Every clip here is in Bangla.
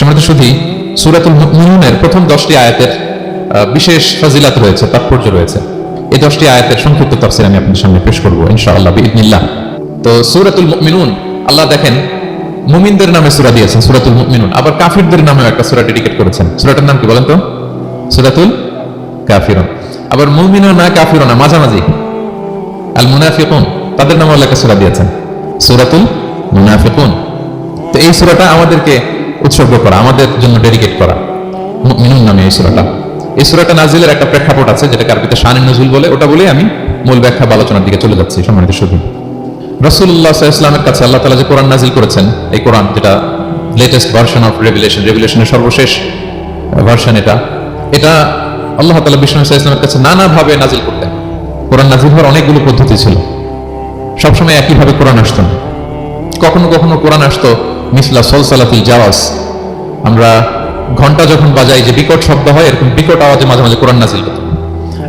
সম্মানিত সুধী, সূরাতুল মুমিনুনের প্রথম 10টি আয়াতের বিশেষ ফজিলাত রয়েছে, তাৎপর্য রয়েছে। এই 10টি আয়াতের সংক্ষিপ্ত তাফসীর আমি আপনাদের সামনে পেশ করব ইনশাআল্লাহ বিইذنিল্লাহ। তো সূরাতুল মুমিনুন, আল্লাহ দেখেন মুমিনদের নামে সূরা দিয়েছেন সূরাতুল মুমিনুন, আবার কাফিরদের নামেও একটা সূরা ডেডিকেট করেছেন। সূরাটার নাম কি বলেন তো? সূরাতুল কাফিরুন। আবার মুমিনুন না কাফিরুন না, মাঝামাঝি আল মুনাফিকুন, তাদের নামে আল্লাহ একটা সূরা দিয়েছেন সূরাতুল মুনাফিকুন। তো এই সূরাটা আমাদেরকে উৎসর্গ করা, আমাদের জন্য ডেডিকেট করা, মুমিনুন নামে এই সূরাটা। এই সূরাটা নাজিলের একটা প্রেক্ষাপট আছে, যেটাকে আরবিতে শানে নুজুল বলে। ওটা বলে আমি মূল ব্যাখ্যা বা আলোচনার দিকে চলে যাচ্ছি। সম্মানিত সুধী, রাসূলুল্লাহ সাল্লাল্লাহু আলাইহি ওয়াসাল্লামের কাছে আল্লাহ তাআলা যে কোরআন নাজিল করেছেন, এই কোরআন যেটা লেটেস্ট ভার্সন অফ রেভিলেশনের সর্বশেষ ভার্সন, এটা আল্লাহ তাআলা বিষ্ণু সাল্লাল্লাহু আলাইহি ওয়াসাল্লামের কাছে নানাভাবে নাজিল করতেন। কোরআন নাজিল হওয়ার অনেকগুলো পদ্ধতি ছিল, সবসময় একইভাবে কোরআন আসতো না। কখনো কখনো কোরআন আসতো মিসলা সলসালাতিল জাওয়াজ, আমরা ঘন্টা যখন বাজাই যে বিকট শব্দ হয়, এরকম বিকট আওয়াজে মাঝে মাঝে কোরআন নাজিল হতো।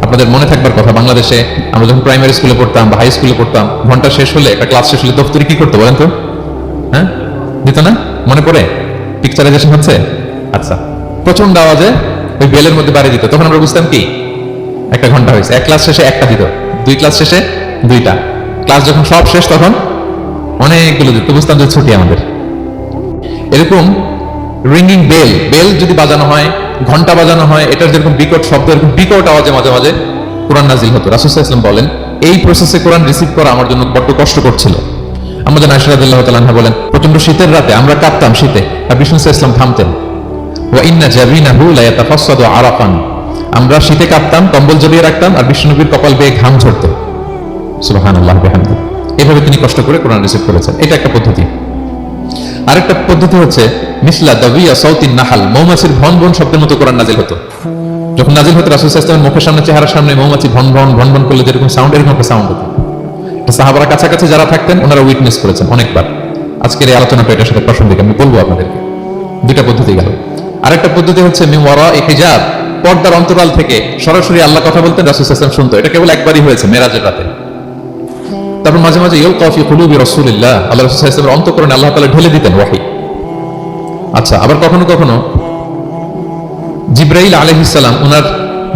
আপনাদের মনে থাকবার কথা, বাংলাদেশে আমরা যখন প্রাইমারি স্কুলে পড়তাম বা হাই স্কুলে পড়তাম, ঘন্টা শেষ হলে, একটা ক্লাস শেষ হলে দফতরি কি করতো বলেন তো? হ্যাঁ, দিত না? মনে পড়ে? পিকচারাইজেশন হচ্ছে? আচ্ছা, প্রচন্ড আওয়াজে ওই বেলের মধ্যে বাড়ি দিত। তখন আমরা বুঝতাম কি একটা ঘন্টা হয়েছে। এক ক্লাস শেষে একটা দিত, দুই ক্লাস শেষে দুইটা, ক্লাস যখন সব শেষ তখন অনেকগুলো দিত, বুঝতাম যে ছুটি আমাদের। এরকম রিঙ্গিং বেল, বেল যদি বাজানো হয়, ঘন্টা বাজানো হয়, এটার যেরকম বিকট শব্দ, এরকম বিকট আওয়াজে মাঝে মাঝে কোরআন নাজিল হতো। রাসূল সাল্লাল্লাহু আলাইহি ওয়াসাল্লাম বলেন, এই প্রসেসে কোরআন রিসিভ করা আমার জন্য বড্ড কষ্টকর ছিল। আমাদের আয়েশা রাদিয়াল্লাহু তাআলা আনহা বলেন, প্রচন্ড শীতের রাতে আমরা কাঁপতাম শীতে, আর বিষ্ণু সাল্লাল্লাহু আলাইহি ওয়াসাল্লাম থামতেন। ওয়া ইন্না জাবিনাহু লা ইয়াতাফাসসাদু আরাকান, আমরা শীতে কাঁপতাম, কম্বল জড়িয়ে রাখতাম, আর বিষ্ণুনবীর কপাল বেয়ে ঘাম ঝরতো। সুবহানাল্লাহ বিহামদিহি। এভাবে তিনি কষ্ট করে কোরআন রিসিভ করেছেন। এটা একটা পদ্ধতি। আরেকটা পদ্ধতি হচ্ছে মিসলা দাবিয়া সাউতিন নাহাল, মৌমাছির ভন ভন শব্দের মতো কোরআন নাজিল হতো। যখন নাজিল হতো রাসূল সাল্লাল্লাহু আলাইহি ওয়াসাল্লামের মুখের সামনে, চেহারার সামনে মৌমাছি ভন ভন ভন ভন করলে যেরকম সাউন্ড, এরকম একটা সাউন্ড হতো। সাহাবারা কাছাকাছি যারা থাকতেন ওনারা উইটনেস করেছেন অনেকবার। আজকের এই আলোচনাটা এটার সাথে প্রাসঙ্গিক, আমি বলবো আপনাদেরকে। দুইটা পদ্ধতি গেল। আরেকটা পদ্ধতি হচ্ছে মিন ওয়ারাই হিজাব, পর্দার অন্তরাল থেকে সরাসরি আল্লাহ কথা বলতেন, রাসূল সাল্লাল্লাহু আলাইহি ওয়াসাল্লাম শুনতো। এটা কেবল একবারই হয়েছে, মেরাজের রাতে। তারপর মাঝে মাঝে ইউলকা ফি কুলুবি রাসূলিল্লাহ, আল্লাহ রাসূল সাল্লাল্লাহু আলাইহি ওয়াসাল্লামের অন্তঃকরণে আল্লাহ তাআলা ঢেলে দিতেন ওহী। আচ্ছা, আবার কখনো কখনো জিবরাইল আলাইহিস সালাম ওনার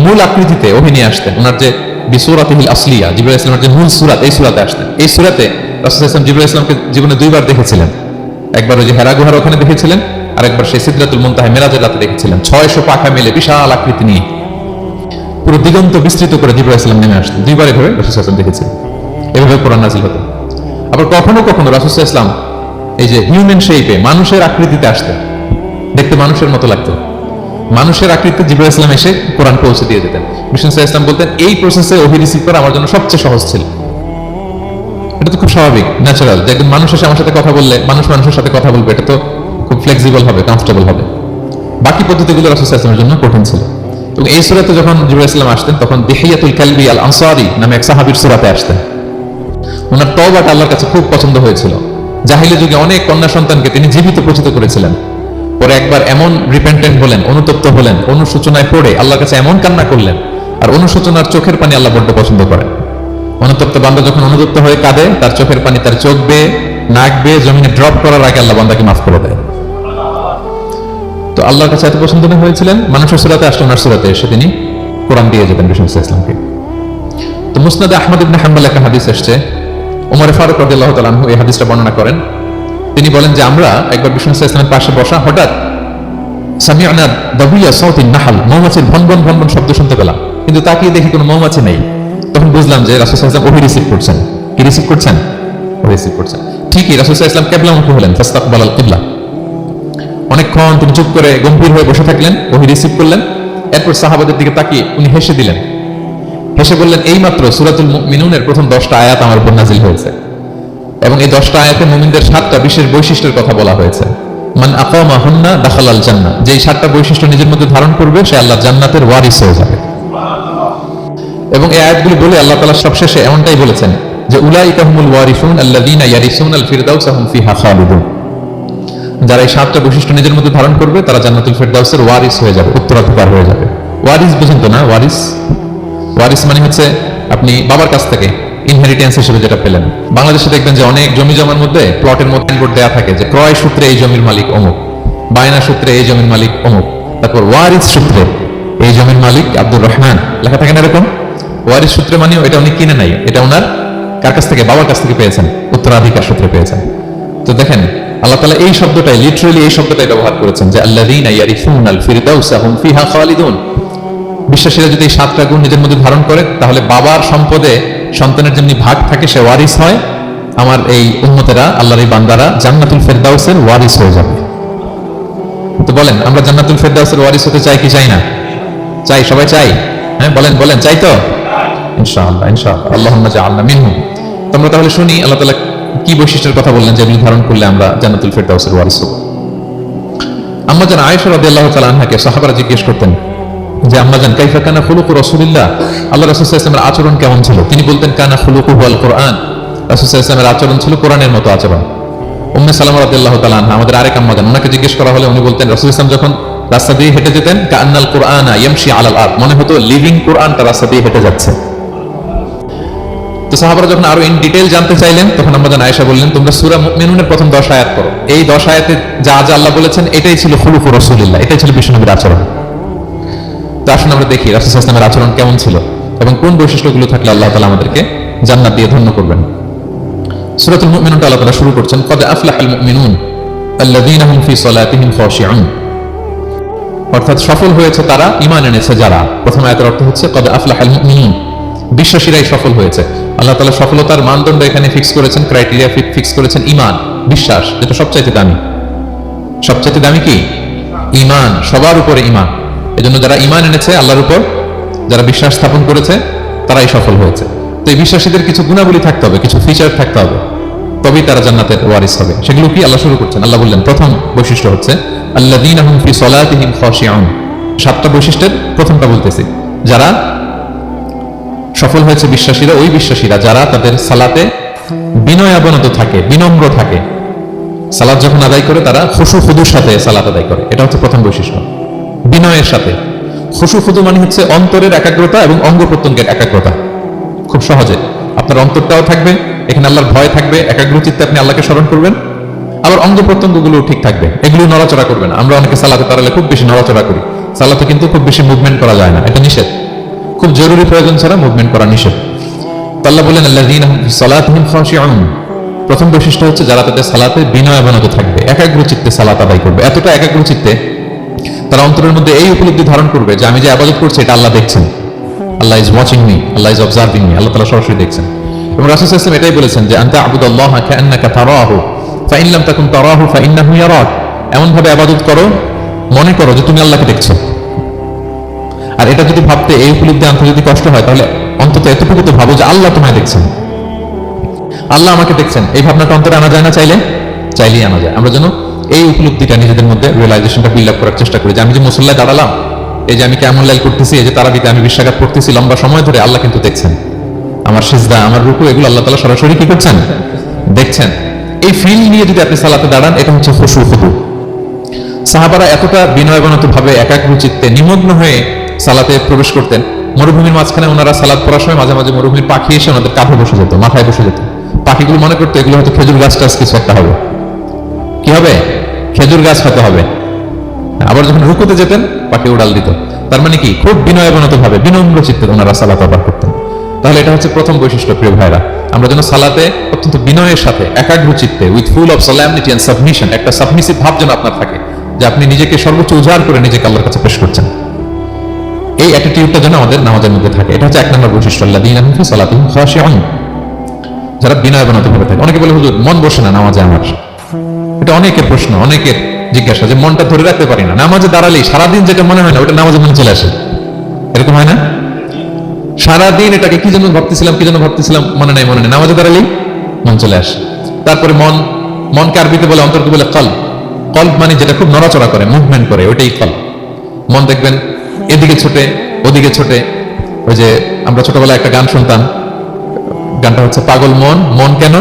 মূল আকৃতিতে ওহী নিয়ে আসতেন। ওনার যে বিসূরাতিহিল আসলিয়া, জিবরাইল আলাইহিস সালামের যে মূল সূরা, এই সূরাতে আসতেন। এই সূরাতে রাসূল সাল্লাল্লাহু আলাইহি ওয়াসাল্লাম জিবরাইল আলাইহিস সালামকে জীবনে দুইবার দেখেছিলেন। একবার ওই যে হেরা গুহার ওখানে দেখেছিলেন, আর একবার সেই সিদরাতুল মুনতাহা মেরাজের রাতে দেখেছিলেন। 600 পাখা মেলে বিশাল আকৃতি নিয়ে পুরো দিগন্ত বিস্তৃত করে জিবরাইল আলাইহিস সালাম নেমে আসতেন। দুইবার এভাবে রাসূল সাল্লাল্লাহু আলাইহি ওয়াসাল্লাম দেখেছিলেন। এভাবে কোরআন নাযিল হতো। আবার কখনো কখনো রাসূল সাল্লাল্লাহু আলাইহি ওয়াসাল্লাম এই যে হিউম্যান শেপে, মানুষের আকৃতিতে আসতেন, দেখতে মানুষের মতো লাগতো। মানুষের আকৃতিতে জিবরাইল আলাইহিস সালাম এসে কোরআন পৌঁছে দিয়ে দিতেন। বিষ্ণু সাল্লাল্লাহু আলাইহি ওয়াসাল্লাম বলতেন, এই প্রসেসে ওহী রিসিভ করা আমার জন্য সবচেয়ে সহজ ছিল। এটা তো খুব স্বাভাবিক, ন্যাচারাল, যে একজন মানুষ এসে আমার সাথে কথা বললে, মানুষ মানুষের সাথে কথা বলবে, এটা তো খুব ফ্লেক্সিবল হবে, কমফোর্টেবল হবে। বাকি পদ্ধতিগুলো রাসূল সাল্লাল্লাহু আলাইহি ওয়াসাল্লামের জন্য কঠিন ছিল। এবং এই সূরাতে যখন জিবরাইল আলাইহিস সালাম আসতেন, তখন দিহিয়াতুল কালবি আল আনসারী নামে এক সাহাবীর সূরাতে আসতেন। ওনার তওবাটা আল্লাহর কাছে খুব পছন্দ হয়েছিল। জাহিলি যুগে অনেক কন্যা সন্তানকে তিনি জীবিত পরিচিত করেছিলেন। পরে একবার এমন রিপেন্টেন্ট হলেন, অনুতপ্ত হলেন, অনুশোচনায় পড়ে আল্লাহর কাছে এমন কান্না করলেন, আর অনুশোচনার চোখের পানি আল্লাহ বড্ড পছন্দ করেন। অনুতপ্ত বান্দা যখন অনুতপ্ত হয়ে কাঁদে, তার চোখের পানি তার চোখ বেয়ে, নাক বেয়ে জমিনে ড্রপ করার আগে আল্লাহ বান্দাকে মাফ করে দেয়। তো আল্লাহর কাছে এত পছন্দ হয়েছিলেন, মানুষের সূরাতে আসলে ওনার সূরাতে এসে তিনি কোরআন দিয়ে যেতেন বিষ্ণু সাল্লাল্লাহু আলাইহি ওয়াসাল্লামকে। তো মুসনাদে আহমদ ইবনে হাম্বল একটা হাদিস এসেছে, ওমর ফারুক রাদিয়াল্লাহু তাআলা আনহু এই হাদিসটা বর্ণনা করেন। তিনি বলেন যে আমরা একবার বিষ্ণু সাল্লাল্লাহু আলাইহি ওয়াসাল্লামের পাশে বসা, হঠাৎ সামি'না দাবিয়া সাউতিন নাহাল, মৌমাছির ভন ভন ভন ভন শব্দ শুনতে পেলাম, কিন্তু তাকিয়ে দেখি কোনো মৌমাছি নেই। তখন বুঝলাম যে রাসূল সাল্লাল্লাহু আলাইহি ওয়াসাল্লাম ওহী রিসিভ করছেন। কি রিসিভ করছেন? ওহী রিসিভ করছেন। ঠিকই রাসূল সাল্লাল্লাহু আলাইহি ওয়াসাল্লাম কিবলামুখী হলেন, ফাস্তাকবালাল কিবলা। অনেকক্ষণ তিনি চুপ করে গম্ভীর হয়ে বসে থাকলেন, ওহী রিসিভ করলেন। এরপর সাহাবাদের দিকে তাকিয়ে উনি হেসে দিলেন। হেসে বললেন, এই মাত্র সূরাতুল মুমিনুনের প্রথম 10টা আয়াত আমার উপর নাযিল হয়েছে, এবং এই 10টা আয়াতে মুমিনদের 7টা বিশেষ বৈশিষ্ট্যের কথা বলা হয়েছে। মান আকামাহুন্না দাখালাল জান্নাহ, যে 7টা বৈশিষ্ট্য নিজের মধ্যে ধারণ করবে সে আল্লাহর জান্নাতের ওয়ারিস হয়ে যাবে। এবং এই আয়াতগুলো বলে আল্লাহ তাআলা সবশেষে এমনটাই বলেছেন যে উলাইকা হুমুল ওয়ারিসুন আল্লাযীনা ইয়ারিসুনাল ফিরদাউসা হুম ফিহা খালিদুন, যারা এই 7টা বৈশিষ্ট্য নিজের মধ্যে ধারণ করবে তারা জান্নাতুল ফিরদাউসের ওয়ারিস হয়ে যাবে, উত্তরাধিকার হয়ে যাবে। ওয়ারিস বুঝেন তো না? ওয়ারিস, ওয়ারিস মানে হচ্ছে আপনি বাবার কাছ থেকে ইনহেরিটেন্স হিসেবে যেটা পেলেন। বাংলাদেশে দেখবেন যে অনেক জমি জমার মধ্যে প্লটের মধ্যে সাইনবোর্ড দেয়া থাকে যে ক্রয় সূত্রে এই জমির মালিক অমুক। বায়না সূত্রে এই জমির মালিক অমুক, তারপর ওয়ারিস সূত্রে এই জমির মালিক আব্দুর রহমান লেখা থাকে না এরকম। ওয়ারিস সূত্রে মানে এটা উনি কিনে নাই, এটা ওনার কার কাছ থেকে, বাবার কাছ থেকে পেয়েছেন, উত্তরাধিকার সূত্রে পেয়েছেন। তো দেখেন আল্লাহ তাআলা এই শব্দটাই, লিটারালি এই শব্দটাই ব্যবহার করেছেন যে আল্লাযীনা ইয়ারিসুনাল ফিরদাউসা হুম ফিহা খালিদুন। বিশ্বাসীরা যদি এই 7টা গুণ নিজের মধ্যে ধারণ করে, তাহলে বাবার সম্পদে সন্তানের যেমনি ভাগ থাকে সে ওয়ারিস হয়, আমার এই উম্মতেরা, আল্লাহর এই বান্দারা জান্নাতুল ফেরদাউসের ওয়ারিস হয়ে যাবে। তো বলেন আমরা জান্নাতুল ফেরদাউসের ওয়ারিস হতে চাই কি চাই না? চাই, সবাই চাই। হ্যাঁ বলেন বলেন, চাই তো? ইনশাআল্লাহ ইনশাআল্লাহ, আল্লাহুম্মা জাআলনা মিনহুম। তোমরা তাহলে শুনি আল্লাহ তাআলা কি বৈশিষ্ট্যের কথা বললেন যেগুলো ধারণ করলে আমরা জান্নাতুল ফেরদাউসের ওয়ারিস হব। আম্মা জান আয়েশা রাদিয়াল্লাহু তাআলা আনহাকে সাহাবারা জিজ্ঞেস করতেন যে আম্মা জান কাইফা কানা খুলুকু রাসূলিল্লাহ, আল্লাহ রাসূল সাল্লাল্লাহু আলাইহি ওয়াসাল্লামের আচরণ কেমন ছিল? তিনি বলতেন কানা খুলুকুহু আল কুরআন, রাসূল সাল্লাল্লাহু আলাইহি ওয়াসাল্লামের আচরণ ছিল কোরআনের মতো আচরণ। উম্মে সালামা রাদিয়াল্লাহু তাআলা আনহা আমাদের আরেক আম্মা জান, ওনাকে জিজ্ঞেস করা হলে উনি বলতেন রাসূল সাল্লাল্লাহু আলাইহি ওয়াসাল্লাম যখন রাস্তা দিয়ে হেঁটে যেতেন কান্নাল কুরআনা ইয়ামশি আলাল আরদ, মনে হতো লিভিং কোরআনটা রাস্তা দিয়ে হেঁটে যাচ্ছে। তো সাহাবারা যখন আরো ইন ডিটেইল জানতে চাইলেন তখন আম্মা জান আয়েশা বললেন তোমরা সূরা মুমিনুনের প্রথম 10 আয়াত পড়ো, এই 10 আয়াতে যা যা আল্লাহ বলেছেন এটাই ছিল খুলুকু রাসূলিল্লাহ, এটাই ছিল বিশ্বনবীর আচরণ। তো আসুন আমরা দেখি রাসূল সাল্লাল্লাহু আলাইহি ওয়াসাল্লামের আচরণ কেমন ছিল এবং কোন বৈশিষ্ট্যগুলো থাকলে আল্লাহ তাআলা আমাদেরকে জান্নাত দিয়ে ধন্য করবেন। সূরাতুল মুমিনুন আল্লাহ তাআলা শুরু করছেন ক্বাদ আফলাহাল মুমিনুন আল্লাযীনা হুম ফি সালাতিহিম খাশিউন, অর্থাৎ সফল হয়েছে তারা ঈমান এনেছে যারা। প্রথম আয়াতের অর্থ হচ্ছে ক্বাদ আফলাহাল মুমিনুন, বিশ্বাসীরাই সফল হয়েছে। আল্লাহ তাআলা সফলতার মানদণ্ড এখানে ফিক্স করেছেন, ক্রাইটেরিয়া ফিক্স করেছেন ঈমান, বিশ্বাস, যেটা সবচাইতে দামি। সবচাইতে দামি কি? ঈমান, সবার উপরে ঈমান। এজন্য যারা ঈমান এনেছে আল্লাহর উপর, যারা বিশ্বাস স্থাপন করেছে তারাই সফল হয়েছে। তো এই বিশ্বাসীদের কিছু গুণাবলী থাকতে হবে, কিছু ফিচার থাকতে হবে, তবেই তারা জান্নাতের ওয়ারিস হবে। সেগুলো কি আল্লাহ শুরু করছেন। আল্লাহ বললেন প্রথম বৈশিষ্ট্য হচ্ছে আল্লাযীনা হুম ফি সালাতিহিম খাশিউন। 7টা বৈশিষ্ট্যের প্রথমটা বলতেছি, যারা সফল হয়েছে বিশ্বাসীরা, ওই বিশ্বাসীরা যারা তাদের সালাতে বিনয়াবনত থাকে, বিনম্র থাকে। সালাত যখন আদায় করে তারা খুশু খুদুর সাথে সালাত আদায় করে, এটা হচ্ছে প্রথম বৈশিষ্ট্য, বিনয়ের সাথে। খুশু খুদু মানে হচ্ছে অন্তরের একাগ্রতা এবং অঙ্গ প্রত্যঙ্গের একাগ্রতা। খুব সহজে আপনার অন্তরটাও থাকবে, এখানে আল্লাহর ভয় থাকবে, একাগ্র চিত্তে আপনি আল্লাহকে স্মরণ করবেন, আবার অঙ্গ প্রত্যঙ্গগুলো ঠিক থাকবে, এগুলো নড়াচড়া করবে না। আমরা অনেকে সালাতে দাঁড়ালে খুব বেশি নড়াচড়া করি, সালাতে কিন্তু খুব বেশি মুভমেন্ট করা যায় না, এটা নিষেধ। খুব জরুরি প্রয়োজন ছাড়া মুভমেন্ট করা নিষেধ। আল্লাহ বলেন আল্লাযীনা হুম ফি সালাতিহিম খাশিউন, প্রথম বৈশিষ্ট্য হচ্ছে যারা তাদের সালাতে বিনয়াবনত থাকবে, একাগ্র চিত্তে সালাত আদায় করবে। এতটা একাগ্র চিত্তে তারা অন্তরের মধ্যে এই উপলব্ধি ধারণ করবে যে আমি যে ইবাদত করছি এটা আল্লাহ দেখছেন, Allah is watching me, Allah is observing me, আল্লাহ তাআলা সরাসরি দেখছেন। এবং রাসূল সাল্লাল্লাহু আলাইহি ওয়াসাল্লাম এটাই বলেছেন যে আনতা আবুদাল্লাহ কাআন্নাকা তারাহু ফাইন লাম তাকুন তারাহু ফাইন্নাহু ইয়ারাক, এমন ভাবে ইবাদত করো মনে করো যে তুমি আল্লাহকে দেখছো। আর এটা যদি ভাবতে, এই উপলব্ধি আনতে যদি কষ্ট হয়, তাহলে অন্তত এতটুকু তো ভাবো যে আল্লাহ তোমায় দেখছেন, আল্লাহ আমাকে দেখছেন। এই ভাবনাটা অন্তরে আনা যায় না? চাইলেই আনা যায়। আমরা যেন এই উপলব্ধিটা নিজেদের মধ্যে রিয়েলাইজেশনটা বিল্ড আপ করার চেষ্টা করি যে আমি যে মুসল্লায় দাঁড়ালাম, এই যে আমি কিয়ামুল লাইল করতেছি, এই যে তারাবিতে আমি 20 রাকাত পড়তেছি লম্বা সময় ধরে, আল্লাহ কিন্তু দেখছেন। আমার সিজদা, আমার রুকু, এগুলো আল্লাহ তাআলা সরাসরি কি করছেন? দেখছেন। এই ফিল নিয়ে যদি আপনি সালাতে দাঁড়ান, এটা হচ্ছে খুশু খুদু। সাহাবারা এতটা বিনয়বনত ভাবে একাগ্র চিত্তে নিমগ্ন হয়ে সালাতে প্রবেশ করতেন। মরুভূমির মাঝখানে ওনারা সালাত পড়ার সময় মাঝে মাঝে মরুভূমির পাখি এসে ওনাদের কাঁধে বসে যেত, মাথায় বসে যেত। পাখিগুলো মনে করতো এগুলো হয়তো খেজুর গাছ টাছ কিছু একটা হবে। কি হবে? খেজুর গাছ হতে হবে। আবার যখন রুকুতে যেতেন পাখি উড়াল দিত। তার মানে কি? খুব বিনয়বনত ভাবে, বিনম্র চিত্তে ওনারা সালাত আদায় করতেন। তাহলে এটা হচ্ছে প্রথম বৈশিষ্ট্য। প্রিয় ভাইরা, আমরা যেন সালাতে অত্যন্ত বিনয়ের সাথে, একাগ্র চিত্তে, with full of solemnity and submission, একটা সাবমিসিভ ভাব যেন আপনার থাকে, যে আপনি নিজেকে সর্বোচ্চ উজাড় করে নিজেকে আল্লাহর কাছে পেশ করছেন। এই অ্যাটিটিউডটা যেন আমাদের নামাজের মধ্যে থাকে। এটা হচ্ছে 1 নম্বর বৈশিষ্ট্য, আল্লাযীনা হুম ফি সালাতিহিম খাশিউন, যারা বিনয়বনত ভাবে থাকে। অনেকে বলে হুজুর মন বসে না নামাজে আমার। এটা অনেকের প্রশ্ন, অনেকের জিজ্ঞাসা যে মনটা ধরে রাখতে পারি না, নামাজে দাঁড়ালেই সারাদিন যেটা মনে হয় না ওটা নামাজে মনে চলে আসে। এরকম হয় না? সারাদিন এটাকে কি জন্য ভাবতেছিলাম মনে নাই, নামাজে দাঁড়ালেই মন চলে আসে। তারপরে মনকে আরবিতে বলে, অন্তরকে বলে কলব। কলব মানে যেটা খুব নড়াচড়া করে, মুভমেন্ট করে, ওইটাই কলব। মন দেখবেন এদিকে ছোটে, ওদিকে ছোটে। ওই যে আমরা ছোটবেলায় একটা গান শুনতাম, গানটা হচ্ছে পাগল মন, মন কেন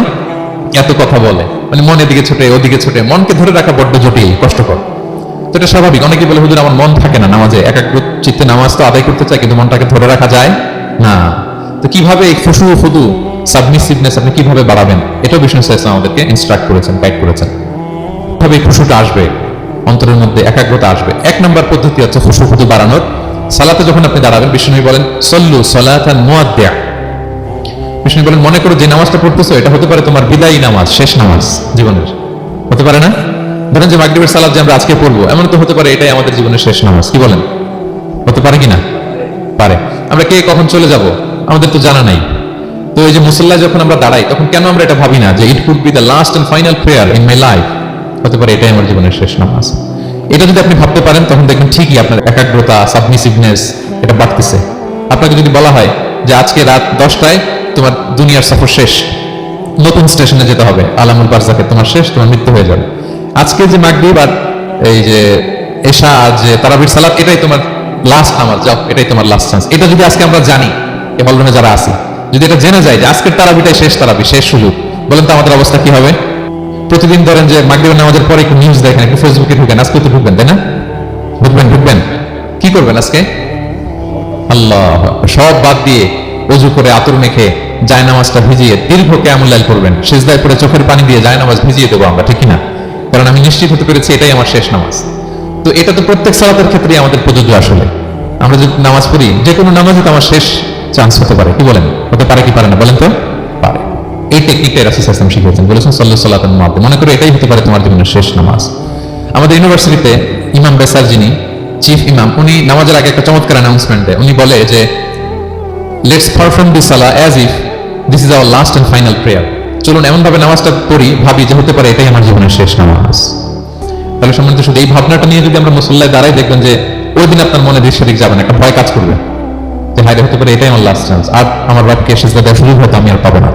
এত কথা বলে। মানে মন এদিকে ছোটে, ওদিকে ছোটে, মনকে ধরে রাখা বড্ড জটিল, কষ্টকর। তো এটা স্বাভাবিক। অনেকে বলে হুজুর আমার মন থাকে না নামাজে, একাগ্র চিত্তে নামাজ তো আদায় করতে চাই কিন্তু মনটাকে ধরে রাখা যায় না। তো কিভাবে এই খুশু খুদু সাবমিসিভনেস আপনি কিভাবে বাড়াবেন, এটাও বিষ্ণু সাল্লাল্লাহু আলাইহি ওয়াসাল্লাম আমাদেরকে ইনস্ট্রাক্ট করেছেন, গাইড করেছেন। কিভাবে এই খুশুটা আসবে অন্তরের মধ্যে একাগ্রতা আসবে। এক নম্বর পদ্ধতি হচ্ছে খুশু বাড়ানোর। সালাতে যখন আপনি দাঁড়াবেন, বিষ্ণু বলেন সল্লু সালাতান মুআদ্দিয়া। বিষ্ণু বলেন মনে করো যে নামাজটা পড়তেছো এটা হতে পারে তোমার বিদায়ী নামাজ, শেষ নামাজ জীবনের, হতে পারে না? ধরেন যে মাগরিবের সালাত যে আমরা আজকে পড়বো, এমন তো হতে পারে এটাই আমাদের জীবনের শেষ নামাজ। কি বলেন, হতে পারে কিনা? পারে। আমরা কে কখন চলে যাব আমাদের তো জানা নাই। তো এই যে মুসল্লায় যখন আমরা দাঁড়াই, তখন কেন আমরা এটা ভাবি না যে it could be the last and final prayer in my life, হতে পারে এটাই আমার জীবনের শেষ নামাজ। এটা যদি আপনি ভাবতে পারেন তখন দেখবেন ঠিকই আপনার একাগ্রতা, সাবমিসিভনেস এটা বাড়তেছে। আপনাকে যদি বলা হয় যে আজকে রাত 10টায় তোমার দুনিয়ার সফর শেষ, নতুন স্টেশনে যেতে হবে, আলামুল বারজাকে তোমার শেষ, তোমার মৃত্যু হয়ে যাবে। আজকে যে মাগরিব আর এই যে এশা আর যে তারাবির সালাত এটাই তোমার লাস্ট নামাজ, যাও এটাই তোমার লাস্ট চান্স। এটা যদি আজকে আমরা জানি, এই হলরুমে যারা আছি, যদি এটা জেনে যায় যে আজকের তারাবিটাই শেষ তারাবি, শেষ সুযোগ, বলেন তো আমাদের অবস্থা কি হবে? প্রতিদিন ধরেন যে মাগরিবের নামাজের পরে একটু নিউজ দেখেন, একটু ফেসবুকে ঢুকেন, আজকে তো ঢুকবেন, তাই না? ঢুকবেন কি করবেন আজকে? আল্লাহ, সব বাদ দিয়ে ওযু করে আতর মেখে জায়নামাজটা ভিজিয়ে দীর্ঘ কিয়ামুল লাইল করবেন, সিজদায় পড়ে চোখের পানি দিয়ে জায়নামাজ ভিজিয়ে দেবো আমরা, ঠিক কিনা? কারণ আমি নিশ্চিত হতে পেরেছি এটাই আমার শেষ নামাজ। তো এটা তো প্রত্যেক সালাতের ক্ষেত্রে আমাদের প্রযোজ্য। আসলে আমরা যদি নামাজ পড়ি, যে কোনো নামাজে তো আমার শেষ চান্স হতে পারে। কি বলেন, হতে পারে কি পারে না বলেন তো? পারে। এই টেকনিকটা রাসূল সাল্লাল্লাহু আলাইহি ওয়াসাল্লাম শিখিয়েছেন, বলেছেন সাল্লাল্লাহু সাল্লাতান মুআদ্দিয়া, মনে করো এটাই হতে পারে তোমার জীবনের শেষ নামাজ। আমাদের ইউনিভার্সিটিতে ইমাম বেসার, যিনি চিফ ইমাম, উনি নামাজের আগে একটা চমৎকার অ্যানাউন্সমেন্ট দেয়। উনি বলে যে লেটস পারফর্ম দিস সালাহ as if this is our last and final prayer. চলুন এমন ভাবে নামাজটা পড়ি, ভাবি যে হতে পারে এটাই আমার জীবনের শেষ নামাজ। তাহলে সম্মানিত শুধু এই ভাবনাটা নিয়ে যদি আমরা মুসল্লায় দাঁড়াই, দেখবেন যে ওই দিন আপনার মনে দৃশ্য দিক যাবে না, একটা ভয় কাজ করবে যে হায়রে হতে পারে এটাই আমার লাস্ট চান্স, আর আমার রবকে সিজদা দেওয়ার সুযোগ হয়তো আমি আর পাবো না।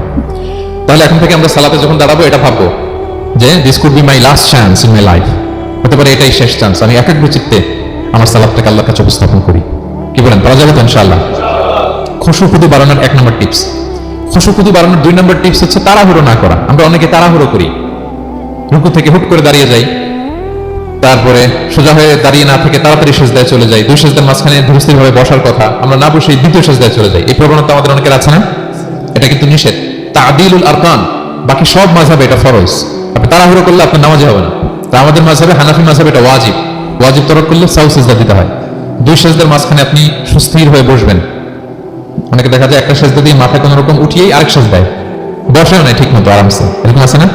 তাহলে এখন থেকে আমরা সালাতে যখন দাঁড়াবো এটা ভাববো যে this could be my last chance in my life, হতে পারে এটাই শেষ চান্স, আমি একাগ্র চিত্তে আমার সালাতটাকে আল্লাহর কাছে উপস্থাপন করি। কি বলেন, পারা যাবে তো ইনশাআল্লাহ? খুশু বাড়ানোর 1 নম্বর টিপস। খুশু বাড়ানোর 2 নম্বর টিপস হচ্ছে তাড়াহুড়ো না করা। আমরা অনেকে তাড়াহুড়ো করি, রুকু থেকে হুট করে দাঁড়িয়ে যাই, তারপরে সোজা হয়ে দাঁড়িয়ে না থেকে তাড়াতাড়ি সিজদায় চলে যাই, 2 সিজদার মাঝখানে ধীরস্থির ভাবে বসার কথা, আমরা না বসে দ্বিতীয় সিজদায় চলে যাই। এই প্রবণতা আমাদের অনেকের আছে না? এটা কিন্তু নিষেধ। তা'দিলুল আরকান, বাকি সব মাযহাবে এটা ফরজ। আপনি তাড়াহুড়ো করলে আপনার নামাজে হবে না। তা আমাদের মাযহাবে, হানাফি মাযহাবে এটা ওয়াজিব। ওয়াজিব তরক করলে সাউ সিজদা দিতে হয়। 2 সিজদার মাঝখানে আপনি সুস্থির হয়ে বসবেন। অনেকে দেখা যায় একটা সিজদা দিয়ে মাথা কোনো রকম উঠিয়েই আরেক সিজদায় বসেও না ঠিক মতো আরামসে, এরকম আছে না?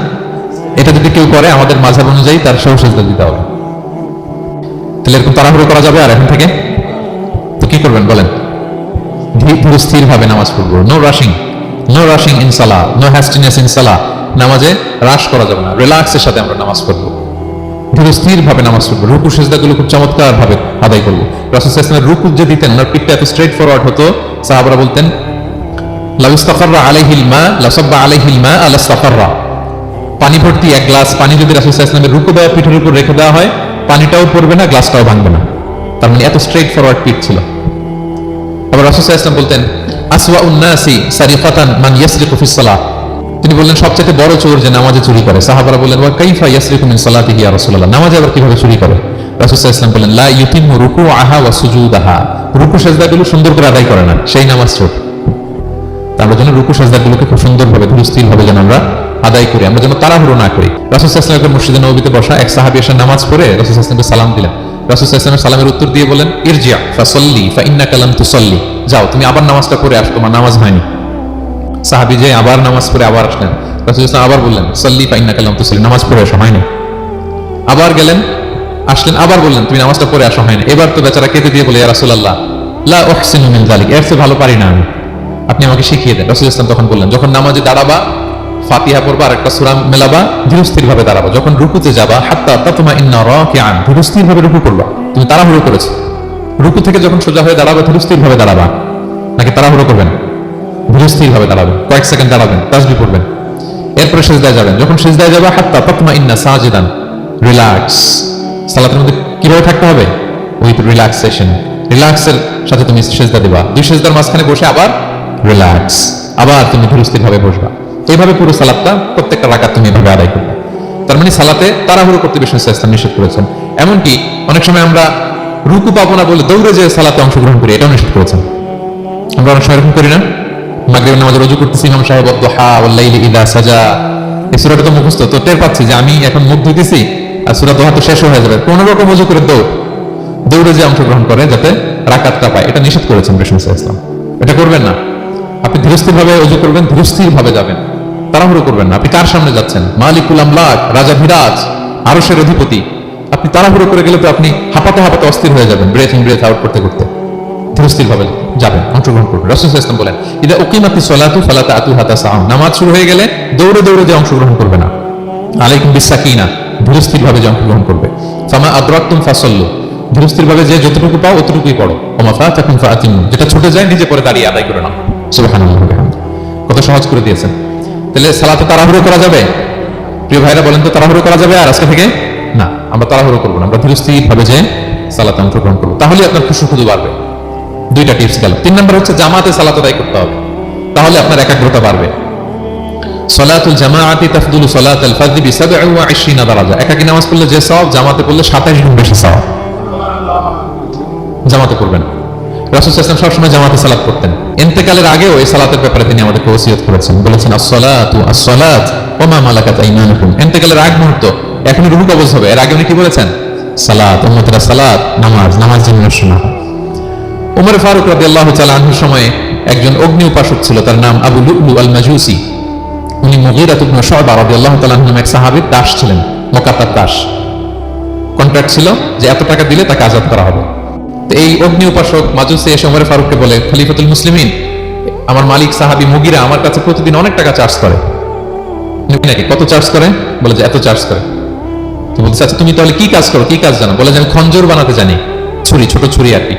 এটা যদি কেউ করে আমাদের মাযহাব অনুযায়ী তার সাউ সিজদা দিতে হবে। তাহলে এরকম তাড়াহুড়ো করা যাবে? আর এখন থেকে তো কি করবেন বলেন? ধীর স্থির ভাবে নামাজ পড়বো। No rushing in salah, no hastiness in salah. নামাজে রাশ করা যাবে না, রিল্যাক্সের সাথে আমরা নামাজ পড়বো, ধীর স্থির ভাবে নামাজ পড়বো। রুকু সিজদাগুলো খুব চমৎকার ভাবে আদায় করবো। রাসূল সাল্লাল্লাহু আলাইহি ওয়াসাল্লাম রুকু যে দিতেন, ওনার পিঠটা এত স্ট্রেট ফরওয়ার্ড হতো, সাহাবারা বলতেন লাউ ইস্তাকাররা আলাইহিল মা লাসাব্বা আলাইহিল মা আলা ইস্তাকাররা। পানি ভর্তি এক গ্লাস পানি যদি রাসূল সাল্লাল্লাহু আলাইহি ওয়াসাল্লামের রুকু দেওয়া পিঠের উপর রেখে দেওয়া হয়, পানিটাও পড়বে না, গ্লাসটাও ভাঙবে না। তার মানে এত স্ট্রেট ফরওয়ার্ড পিঠ ছিল। আবার রাসূল সাল্লাল্লাহু আলাইহি ওয়াসাল্লাম বলতেন আসওয়াউন নাসি সারিকাতান মান ইয়াসরিকু ফিস সালাহ। তিনি বললেন সবচেয়ে বড় চোর যে নামাজে চুরি করে। সাহাবারা বললেন ওয়া কাইফা ইয়াসরিকু মিন সালাতিহি ইয়া রাসূলুল্লাহ, নামাজে আবার কিভাবে চুরি করে? রাসূল সাল্লাল্লাহু আলাইহি ওয়াসাল্লাম বললেন লা ইউতিমু রুকুআহা ওয়া সুজুদাহা, রুকু সিজদাগুলো সুন্দর করে আদায় করে না, সেই নামাজ চোর। আমরা যেন রুকু সিজদাগুলোকে খুব সুন্দরভাবে ধীরস্থির ভাবে যেন আমরা আদায় করি, আমরা যেন তাড়াহুড়ো না করি। রাসূল সাল্লাল্লাহু আলাইহি ওয়াসাল্লাম মসজিদে নববীতে বসা এক সাহাবী এসে নামাজ পড়ে রাসূল সাল্লাল্লাহু আলাইহি ওয়াসাল্লামকে সালাম দিলেন। রাসূল সাল্লাল্লাহু আলাইহি ওয়াসাল্লাম সালামের উত্তর দিয়ে বলেন ইরজিআ ফাসাল্লি ফাইন্নাকা লাম তুসাল্লি, যাও তুমি আবার নামাজটা পড়ে আসো, তোমার নামাজ হয়নি। সাহাবী যে আবার নামাজ পড়ে আবার আসলেন, রাসূল সাল্লাল্লাহু আবার বললেন সাল্লি ফাইন্নাকা লাম তুসাল্লি, নামাজ পড়ে আসো, হয়নি। আবার গেলেন, আসলেন, আবার বললেন তুমি নামাজটা পড়ে আসো, হয়নি। এবার তো বেচারা কেঁদে দিয়ে বলে ইয়া রাসূলুল্লাহ লা উহসিনু মিন যালিক, এর চেয়ে ভালো পারি না আমি, আপনি আমাকে শিখিয়ে দেন। রাসূল সাল্লাল্লাহু আলাইহি ওয়াসাল্লাম তখন বললেন যখন নামাজে দাঁড়াবা ফাতিহা পড়বা আর একটা সূরা মেলাবা, ধীরস্থির ভাবে দাঁড়াবা। যখন রুকুতে যাবা হাত্তা তাতমাইন্না রাকিআন, ধীরস্থির ভাবে রুকু করবা। তুমি তাড়াহুড়ো করেছো, রুকু থেকে যখন সোজা হয়ে দাঁড়াবা ধীরস্থির ভাবে দাঁড়াবা, নাকি তাড়াহুড়ো করবেন? ধীরস্থির ভাবে দাঁড়াবেন, কয়েক সেকেন্ড দাঁড়াবেন, তাসবিহ পড়বেন, এরপরে সিজদায় যাবেন। যখন সিজদায় যাবা হাত্তা তাতমাইন্না সাজিদান, রিল্যাক্স। সালাতের মধ্যে কিভাবে থাকতে হবে? উইথ রিল্যাক্সেশন, রিল্যাক্সের সাথে তুমি সিজদা দিবা। 2 সিজদার মাঝখানে বসে আবার রিল্যাক্স, আবার তুমি ধীরস্থির ভাবে বসবা। এইভাবে পুরো সালাতটা প্রত্যেকটা রাকাত তুমি এভাবে আদায় করবে। তার মানে সালাতে তাড়াহুড়ো করতে বিষ্ণু সাল্লাল্লাহু আলাইহি ওয়াসাল্লাম নিষেধ করেছেন। এমনকি অনেক সময় আমরা রুকু পাবো না বলে দৌড়ে যে সালাতে অংশগ্রহণ করি, এটাও নিষেধ করেছেন। আমরা অনেক সময় এরকম করি না? মাগরিবের নামাজে ওযু করতেছি, ইমাম সাহেব ওয়াদ-দুহা ওয়াল লাইলি ইযা সাজা, এই সূরাটা তো মুখস্থ, তো টের পাচ্ছি যে আমি এখন মুখ ধুইতেছি, আর সূরা দোহা তো শেষ হয়ে যাবে, কোন রকম ওযু করে দৌড়ে যে অংশগ্রহণ করে যাতে রাকাতটা পায়, এটা নিষেধ করেছেন রাসূল সাল্লাল্লাহু আলাইহি ওয়াসাল্লাম। এটা করবেন না। আপনি ধীরস্থির ভাবে ওযু করবেন, ধীরস্থির ভাবে যাবেন, তাড়াহুড়ো করবেন না। আপনি কার সামনে যাচ্ছেন? মালিকুল আমলাক, রাজাধিরাজ, আরশের অধিপতি। আপনি তাড়াহুড়ো করে গেলে তো আপনি হাঁপাতে হাঁপাতে অস্থির হয়ে যাবেন, ব্রেথ ইন ব্রেথ আউট করতে করতে। ধীরস্থির ভাবে যাবেন, অংশগ্রহণ করবেন। রাসূল সাল্লাল্লাহু আলাইহি ওয়াসাল্লাম বলেন, ইদা উকিমাতিস সালাতু ফালা তা'তুহা তাসআউন, নামাজ শুরু হয়ে গেলে দৌড়ে দৌড়ে যে অংশগ্রহণ করবে না। আলাইকুম বিসাকিনা, ধীরস্থির ভাবে যে অংশগ্রহণ করবে। ফামা আদরাকতুম ফাসাল্লু, ধীরস্থির ভাবে যে যতটুকু পাও অতটুকুই পড়ো। ওমা ফাতাকুম ফাআতিমু, যেটা ছুটে যায় নিজে পড়ে দাঁড়িয়ে আদায় করে নাও। সুবহানাল্লাহ, কত সহজ করে দিয়েছেন। তাহলে সালাতে তাড়াহুড়ো করা যাবে? প্রিয় ভাইরা বলেন তো, তাড়াহুড়ো করা যাবে আর আজকে থেকে? না, আমরা তাড়াহুড়ো করবো না, আমরা ধীরস্থির ভাবে যে সালাতে অংশগ্রহণ করবো, তাহলে আপনার খুশু খুদু বাড়বে। দুইটা টিপস গেল। 3 নম্বর হচ্ছে জামাতে সালাত আদায় করতে হবে, তাহলে আপনার একাগ্রতা বাড়বে। সালাতুল জামাআতি তাফদুলু সালাতাল ফাজরি বি 27 দারাজা, একাকী নামাজ পড়লে যে সওয়াব, জামাতে পড়লে 27 গুণ বেশি সওয়াব। জামাতে পড়বেন। রাসূল সাল্লাল্লাহু আলাইহি ওয়াসাল্লাম সবসময় জামাতে সালাত পড়তেন। ইন্তেকালের আগেও এই সালাতের ব্যাপারে তিনি আমাদেরকে ওসিয়ত করেছেন, বলেছেন আসসালাতু আসসালাত ওয়া মা মালাকাত আইমানুকুম। ইন্তেকালের আগ মুহূর্ত, এখনই রূহ কবজ হবে, এর আগে উনি কি বলেছেন? সালাত, উম্মতেরা সালাত, নামাজ, নামাজ জিন্নার শোনা। ওমর ফারুক রাদিয়াল্লাহু তাআলা আনহুর সময়ে একজন অগ্নি উপাসক ছিল, তার নাম আবু লুলু আল মাজুসি। উনি মুগীরা ইবনে শুবা রাদিয়াল্লাহু তাআলা আনহু নামে এক সাহাবীর দাস ছিলেন, মুকাত্তাব দাস। কন্ট্রাক্ট ছিল যে এত টাকা দিলে তাকে আজাদ করা হবে। তো এই অগ্নি উপাসক মাজুসি এসে ওমর ফারুককে বলে, খলিফাতুল মুসলিমিন, আমার মালিক সাহাবী মুগীরা আমার কাছে প্রতিদিন অনেক টাকা চার্জ করে। নাকি কত চার্জ করে? বলে যে এত চার্জ করে। তো বলছে, আচ্ছা তুমি তাহলে কি কাজ করো, কি কাজ জানো? বলে যে আমি খঞ্জর বানাতে জানি, ছুরি, ছোট ছুরি আর কি।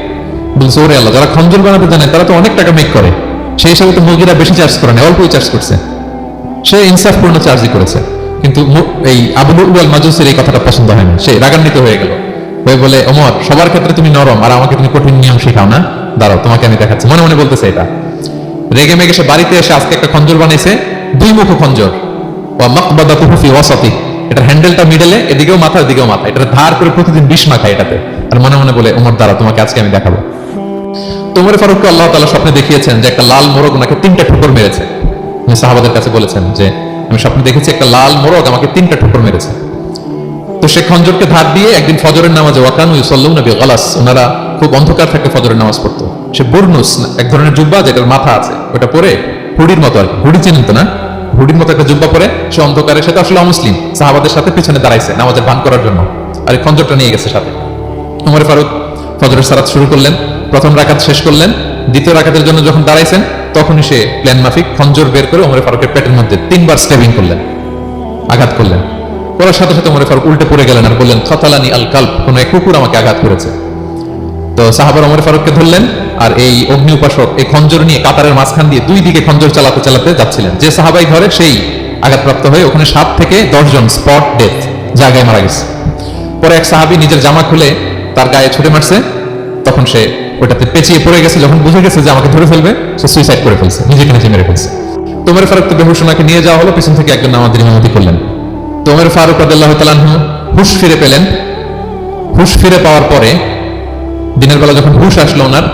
বলছে ওরে আল্লাহ, যারা খঞ্জর বানাতে জানে তারা তো অনেক টাকা মেক করে, সেই হিসাবে তো মুগীরা বেশি চার্জ করে না, অল্পই চার্জ করছে। সে ইনসাফপূর্ণ চার্জই করেছে, কিন্তু এই আবু লুলু আল মাজুসির এই কথাটা পছন্দ হয় না, সে রাগান্বিত হয়ে গেল। হয়ে বলে, ওমর, সবার ক্ষেত্রে তুমি নরম আর আমাকে তুমি কঠিন নিয়ম শেখাও না, দাঁড়াও তোমাকে আমি দেখাচ্ছি। মনে মনে বলতেছে এটা। রেগে মেগে সে বাড়িতে এসে আজকে একটা খঞ্জর বানিয়েছে, 2 মুখ খঞ্জর। ওয়া মাকবাদাতুহু ফি ওয়াসাতি, এটার হ্যান্ডেলটা মিডলে, এদিকেও মাথা এদিকেও মাথা, এটা ধার করে প্রতিদিন 20 মাখায় এটাতে। আর মনে মনে বলে, ওমর দাঁড়াও তোমাকে আজকে আমি দেখাবো। ওমর ফারুককে আল্লাহ তাআলা স্বপ্নে দেখিয়েছেন যে একটা লাল মোরগ ওনাকে 3টা ঠোকর মেরেছে। উনি সাহাবাদের কাছে বলেছেন যে আমি স্বপ্নে দেখেছি একটা লাল মোরগ আমাকে 3টা ঠোকর মেরেছে। তো সে খঞ্জরকে ধার দিয়ে একদিন ফজরের নামাজে, ওয়াকানু ইউসাল্লুনা বিগালাস, ওনারা খুব অন্ধকার থাকে ফজরের নামাজ পড়তো, সে বুরনুস, এক ধরনের জুব্বা যেটার মাথা আছে, ওটা পরে হুডির মতো আর কি, হুডি চিনেন তো না, হুডির মতো একটা জুব্বা পরে সে অন্ধকারে, সেটা আসলে অমুসলিম, সাহাবাদের সাথে পিছনে দাঁড়াইছে নামাজের ভান করার জন্য, আর এই খঞ্জরটা নিয়ে গেছে সাথে। ওমর ফারুক ফজরের সালাত শুরু করলেন, প্রথম রাকাত শেষ করলেন, দ্বিতীয় রাকাতের জন্য যখন দাঁড়াইছেন তখনই সে প্ল্যান মাফিক খঞ্জর বের করে ওমর ফারুকের পেটের মধ্যে 3 বার স্টেবিং করলেন, আঘাত করলেন। করার সাথে সাথে ওমর ফারুক উল্টে পড়ে গেলেন আর বললেন, খাতালানি আল কালব, কোন এক কুকুর আমাকে আঘাত করেছে। তো সাহাবার ওমর ফারুককে ধরলেন, আর এই অগ্নি উপাসক এই খঞ্জর নিয়ে কাতারের মাঝখান দিয়ে 2 দিকে খঞ্জর চালাতে চালাতে যাচ্ছিলেন। যে সাহাবাই ধরে সেই আঘাতপ্রাপ্ত হয়ে ওখানে 7 থেকে 10 জন স্পট ডেথ, জায়গায় মারা গেছে। পরে এক সাহাবী নিজের জামা খুলে তার গায়ে ছুঁড়ে মারছে, তখন সে ওটাতে পেঁচিয়ে পড়ে গেছে। যখন বুঝে গেছে যে আমাকে ধরে ফেলবে, সে সুইসাইড করে ফেলছে, নিজেকে নিজে মেরে ফেলছে। তো ওমর ফারুককে বেহুশনাকে নিয়ে যাওয়া হলো, পিছন থেকে একজন নামাজের ইমামতি করলেন। তো ওমর ফারুক রাদিয়াল্লাহু তাআলা আনহু হুঁশ ফিরে পেলেন। হুঁশ ফিরে পাওয়ার পরে দিনের বেলা যখন হুঁশ আসলো ওনার,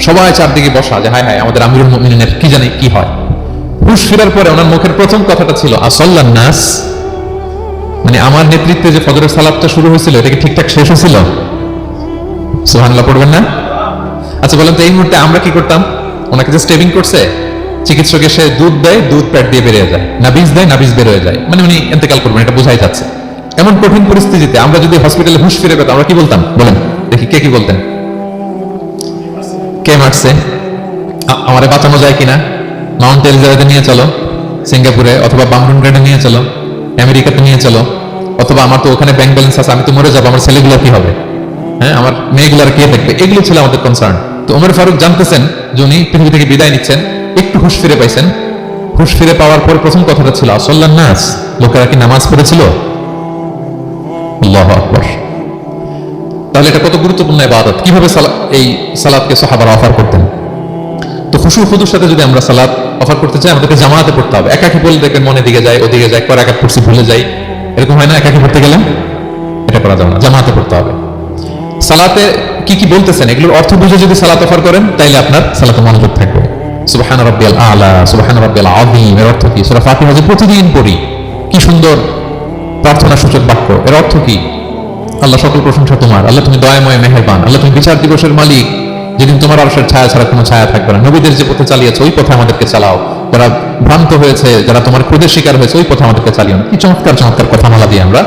সবাই চারদিকে বসা যে হায় হায় আমাদের আমিরুল মুমিনিনের কি জানি কি হয়। হুঁশ ফেরার পরে ওনার মুখের প্রথম কথাটা ছিল আসাল্লান নাস, মানে আমার নেতৃত্বে যে ফজরের সালাতটা শুরু হয়েছিল এটা কি ঠিকঠাক শেষ হয়েছিল? সুবহানাল্লাহ পড়বেন না? আচ্ছা বলেন তো, এই মুহূর্তে আমরা কি করতাম? ওনাকে যে স্টেবিং করছে, চিকিৎসক এসে দুধ দেয়, দুধ পেট দিয়ে বেরিয়ে যায়, নাবিজ দেয়, নাবিজ বের হয়ে যায়, মানে উনি ইন্তেকাল করবেন, এটা বোঝাই যাচ্ছে। এমন কঠিন পরিস্থিতিতে আমরা যদি হসপিটালে হুঁশ ফিরে পেতাম, আমরা কি বলতাম বলেন দেখি? কে কি বলতেন? কে মারছে, আমারে বাঁচানো যায় কিনা, মাউন্ট এলিজাবেথে নিয়ে চলো, সিঙ্গাপুরে অথবা বামরুন গ্রেডে নিয়ে চলো, আমেরিকাতে নিয়ে চলো, অথবা আমার তো ওখানে ব্যাংক ব্যালেন্স আছে, আমি তো মরে যাবো, আমার ছেলেগুলো কি হবে, হ্যাঁ আমার মেয়েগুলার কে দেখবে, এগুলো ছিল আমাদের কনসার্ন। তো ওমর ফারুক জানতেছেন যে উনি পৃথিবী থেকে বিদায় নিচ্ছেন, একটু হুঁশ ফিরে পাইছেন। হুঁশ ফিরে পাওয়ার পর প্রথম কথাটা ছিল আসাল্লান নাস, লোকেরা কি নামাজ পড়েছিল? আল্লাহু আকবার। তাহলে এটা কত গুরুত্বপূর্ণ ইবাদত, কিভাবে এই সালাতকে সাহাবারা অফার করতেন। তো খুশু খুদুর সাথে যদি আমরা সালাত অফার করতে চাই, আমাদেরকে জামাতে পড়তে হবে। একাকি পড়লে দেখবেন মনে দিকে যায়, ওদিকে যায়, কয়েক রাকাত পড়ছি ভুলে যাই, এরকম হয় না? একাকি পড়তে গেলে এটা করা যাবে না, জামাতে পড়তে হবে। সালাতে কি কি বলতেছেন এগুলোর অর্থ বুঝে যদি সালাত অফার করেন, তাইলে আপনার সালাতে মনোযোগ থাকবে। সুবহান রাব্বিয়াল আলা, সুবহান রাব্বিয়াল আযীম এর অর্থ কি? সূরা ফাতিহা যে প্রতিদিন পড়ি, কি সুন্দর প্রার্থনা সূচক বাক্য। এর অর্থ কি? আল্লাহ সকল প্রশংসা তোমার, আল্লাহ তুমি দয়াময় মেহেরবান, আল্লাহ তুমি বিচার দিবসের মালিক, যেদিন তোমার আরশের ছায়া ছাড়া কোনো ছায়া থাকবে না। নবীদের যে পথে চালিয়েছে ওই পথে আমাদেরকে চালাও, যারা ভ্রান্ত হয়েছে, যারা তোমার ক্রোধের শিকার হয়েছে ওই পথে আমাদেরকে চালিও না। কি চমৎকার চমৎকার কথা মালা দিয়ে আমরা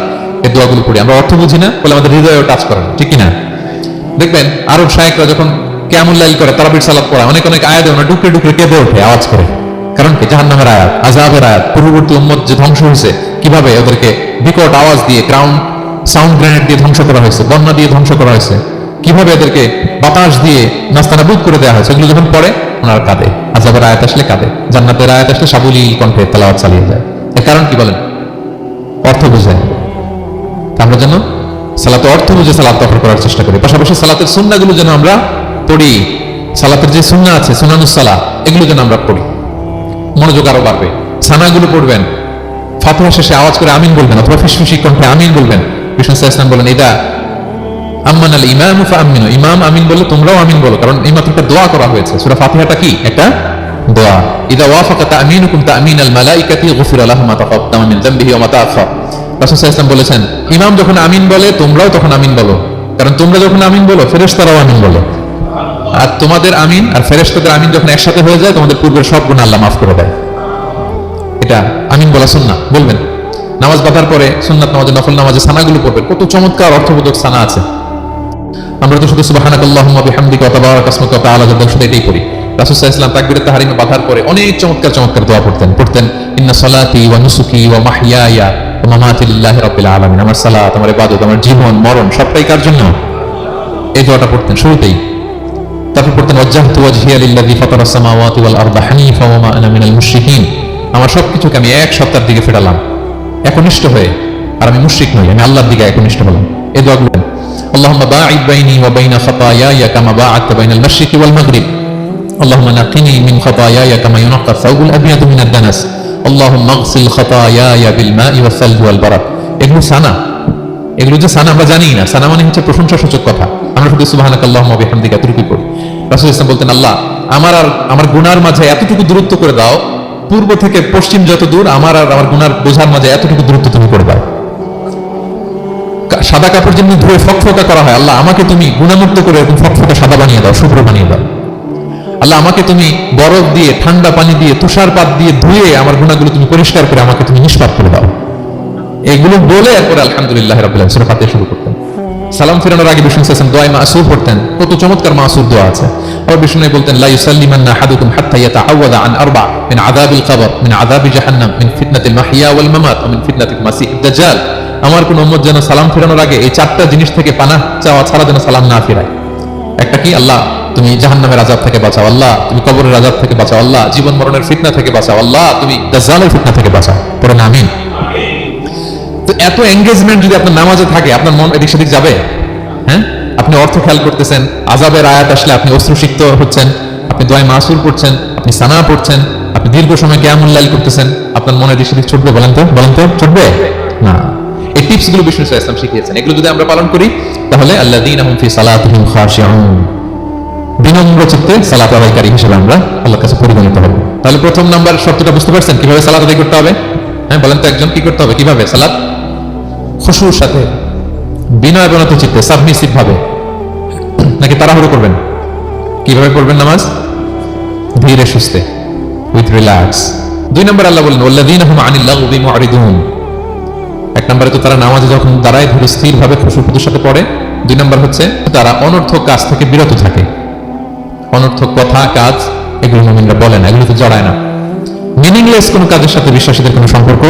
এই দোয়াগুলো পড়ি। আমরা অর্থ বুঝি না বলে আমাদের হৃদয়েও টাচ করে না, ঠিক কিনা? দেখবেন আরব শায়েকরা যখন কিয়ামুল লাইল করে, তারাবির সালাত পড়ায়, অনেক অনেক আয়াতে ওরা ডুকরে ডুকরে কেঁদে ওঠে আওয়াজ করে। কারণ কি? জাহান্নামের আয়াত, আযাবের আয়াত, পূর্ববর্তী উম্মত যে ধ্বংস হয়েছে কিভাবে ওদেরকে বিকট আওয়াজ দিয়ে, গ্রাউন্ড সাউন্ড গ্রেনেড দিয়ে ধ্বংস করা হয়েছে, বন্যা দিয়ে ধ্বংস করা হয়েছে, কিভাবে এদেরকে বাতাস দিয়ে নাস্তানাবুদ করে দেওয়া হয়েছে, এগুলো যখন পড়ে ওনারা কাঁদে। আযাবের আয়াত আসলে কাঁদে, জান্নাতের আয়াত আসলে সাবলীল কণ্ঠে তেলাওয়াত চালিয়ে যায়। এর কারণ কি বলেন? অর্থ বুঝে। আমরা যেন সালাতে অর্থ বুঝে সালাত তফর করার চেষ্টা করি। পাশাপাশি সালাতের সুন্নাহগুলো যেন আমরা পড়ি, সালাতের যে সুন্নাহ আছে, সুনানুস সালাহ, এগুলো যেন আমরা পড়ি, মনোযোগ আরো বাড়বে। সানাগুলো পড়বেন, ফাতিহা শেষে আওয়াজ করে আমিন বলবেন, অথবা ফিসফিসি কণ্ঠে আমিন বলবেন। বিষ্ণু সাল্লাল্লাহু আলাইহি ওয়াসাল্লাম বলেন, ইদা আম্মানাল ইমামু ফাআমিনু, ইমাম আমিন বলে তোমরাও আমিন বলো। কারণ এই মাত্র একটা দোয়া করা হয়েছে। সূরা ফাতিহাটা কি? একটা দোয়া। ইদা ওয়াফাকা তা'মিনুকুম তা'মিনাল মালাইকাতি গুফিরা লাহুম মা তাকাদ্দামা মিন যামবিহি ওয়া মা তাআখার। রাসূল সাল্লাল্লাহু আলাইহি ওয়াসাল্লাম বলেছেন, ইমাম যখন আমিন বলে তোমরাও তখন আমিন বলো, কারণ তোমরা যখন আমিন বলো ফেরেশতারাও আমিন বলে। আর তোমাদের আমিন আর ফেরেশতাদের আমিন যখন একসাথে হয়ে যায়, তোমাদের পূর্বের সব গুনাহ আল্লাহ মাফ করে দেয়। এটা আমিন বলা সুন্নাহ, বলবেন। নামাজ বাঁধার পরে সুন্নাত নামাজে, নফল নামাজে সানাগুলো পড়বেন। কত চমৎকার অর্থবোধক সানা আছে। আমরা তো শুধু সুবহানাকাল্লাহুম্মা বিহামদিকা ওয়া তাবারাকা ইসমুকা ওয়া তাআলা জাদ্দুকা শুধু এটাই পড়ি। রাসূল সাল্লাল্লাহু আলাইহি ওয়াসাল্লাম তাকবীরে তাহরিমে বাঁধার পরে অনেক চমৎকার চমৎকার দোয়া পড়তেন। ইন্না সালাতি ওয়া নুসুকি ওয়া মাহইয়ায়া ওয়া মামাতি লিল্লাহি রাব্বিল আলামিন। আমার সালাত, আমার ইবাদত, আমার জীবন মরণ সবটাই কার জন্য? এই দোয়াটা পড়তেন শুরুতেই। তারপর পড়তেন ওয়াজ্জাহতু ওয়াজহিয়া লিল্লাযী ফাতারাস সামাওয়াতি ওয়াল আরদা হানিফা ওয়া মা আনা মিনাল মুশরিকিন। আমার সবকিছুকে আমি এক সত্তার দিকে ফেরালাম, একনিষ্ঠ হয়ে, আর আমি মুশরিক নই, আমি আল্লাহর দিকে একনিষ্ঠ হলাম। এই দোয়াগুলো اللهم باعد بيني وبين خطاياي كما باعدت بين المشرق والمغرب اللهم نقني من خطاياي كما ينقى الثوب الابيض من الدنس اللهم اغسل خطاياي بالماء والثلج والبرد। এগুলো সানা, এগুলো যে সানা আমরা জানি না। সানা মানে হচ্ছে প্রশংসাসূচক কথা। আমরা শুধু সুবহানাকাল্লাহুম্মা ওয়া বিহামদিকা এতটুকু পড়ি। রাসূল ইসলাম বলতেন, আল্লাহ আমার আর আমার গুনার মাঝে এতটুকু দূরত্ব করে দাও, পূর্ব থেকে পশ্চিম যত দূর, আমার আর আমার গুনার বোঝার মাঝে এতটুকু দূরত্ব তুমি করে দাও। সাদা কাপড় যেমনি ধুয়ে ফকফকা করা হয়, আল্লাহ আমাকে তুমি গুণামুক্ত করে এরকম ফকফকা সাদা বানিয়ে দাও, শুভ্র বানিয়ে দাও। আল্লাহ আমাকে তুমি বরফ দিয়ে, ঠান্ডা পানি দিয়ে, তুষারপাত দিয়ে ধুয়ে আমার গুণাগুলো তুমি পরিষ্কার করে আমাকে তুমি নিষ্পাপ করে দাও। এগুলো বলে এরপরে আলহামদুলিল্লাহ রাব্বিল আলামিন সূরা ফাতিহা শুরু করতেন। সালাম ফেরানোর আগে বিষ্ণু সাল্লাল্লাহু আলাইহি ওয়াসাল্লাম দোয়া মাসুর পড়তেন। কত চমৎকার মাসুর দোয়া আছে। আর বিষ্ণু বলতেন, লা ইউসাল্লিমান্না আহাদুকুম হাত্তা ইয়াতাআওয়াদা আন আরবা মিন আযাবিল কবর মিন আযাবি জাহান্নাম মিন ফিতনাতিল মাহইয়া ওয়াল মামাত ওয়া মিন ফিতনাতিল মাসিহিদ দাজ্জাল। আমার কোন উম্মত যেন সালাম ফেরানোর আগে এই চারটা জিনিস থেকে পানাহ চাওয়া ছাড়া যেন সালাম না ফেরায়। একটা কি? আল্লাহ তুমি জাহান্নামের আযাব থেকে বাঁচাও, আল্লাহ তুমি কবরের আযাব থেকে বাঁচাও, আল্লাহ জীবন মরণের ফিতনা থেকে বাঁচাও, আল্লাহ তুমি দাজ্জালের ফিতনা থেকে বাঁচাও। পড়েন আমিন। তো এত এঙ্গেজমেন্ট যদি আপনার নামাজে থাকে, আপনার মন এদিক সেদিক যাবে? হ্যাঁ, আপনি অর্থ খেয়াল করতেছেন, আযাবের আয়াত আসলে আপনি অশ্রুসিক্ত হচ্ছেন, আপনি দোয়া মাসুর পড়ছেন, আপনি সানা পড়ছেন, আপনি দীর্ঘ সময় কিয়ামুল লাইল করতেছেন, আপনার মনে এদিক সেদিক ছুটবে? বলেন তো ছুটবে না। এই টিপস গুলো বিষ্ণু সাল্লাল্লাহু আলাইহি ওয়াসাল্লাম শিখিয়েছেন। এগুলো যদি আমরা পালন করি তাহলে আল্লাযীনা হুম ফি সালাতিহিম খাশিউন, বিনম্র চিত্তে সালাত আদায়কারী হিসেবে আমরা আল্লাহর কাছে পরিগণিত হব। তাহলে প্রথম নাম্বার শর্তটা বুঝতে পারছেন কিভাবে সালাত আদায় করতে হবে? হ্যাঁ বলেন তো একজন, কি করতে হবে? কিভাবে সালাত? খুশুর সাথে, বিনয় বিনত চিত্তে, সাবমিসিভ ভাবে, নাকি তাড়াহুড়ো করবেন? কিভাবে পড়বেন নামাজ? ধীরে সুস্থে, উইথ রিল্যাক্স। দুই নম্বর আল্লাহ বলেন ওয়াল্লাযীনা হুম আনিল লাগবি মুআরিদুন। এক নম্বরে তো তারা নামাজে যখন দাঁড়ায় ধীরে স্থির ভাবে খুশুর সাথে পড়ে। দুই নম্বর হচ্ছে তারা অনর্থক কাজ থেকে বিরত থাকে। অনর্থক কথা, কাজ এগুলো মুমিনরা বলে না, এগুলোতে জড়ায় না। মিনিংলেস কোন কাজের সাথে বিশ্বাসীদের কোনো সম্পর্ক,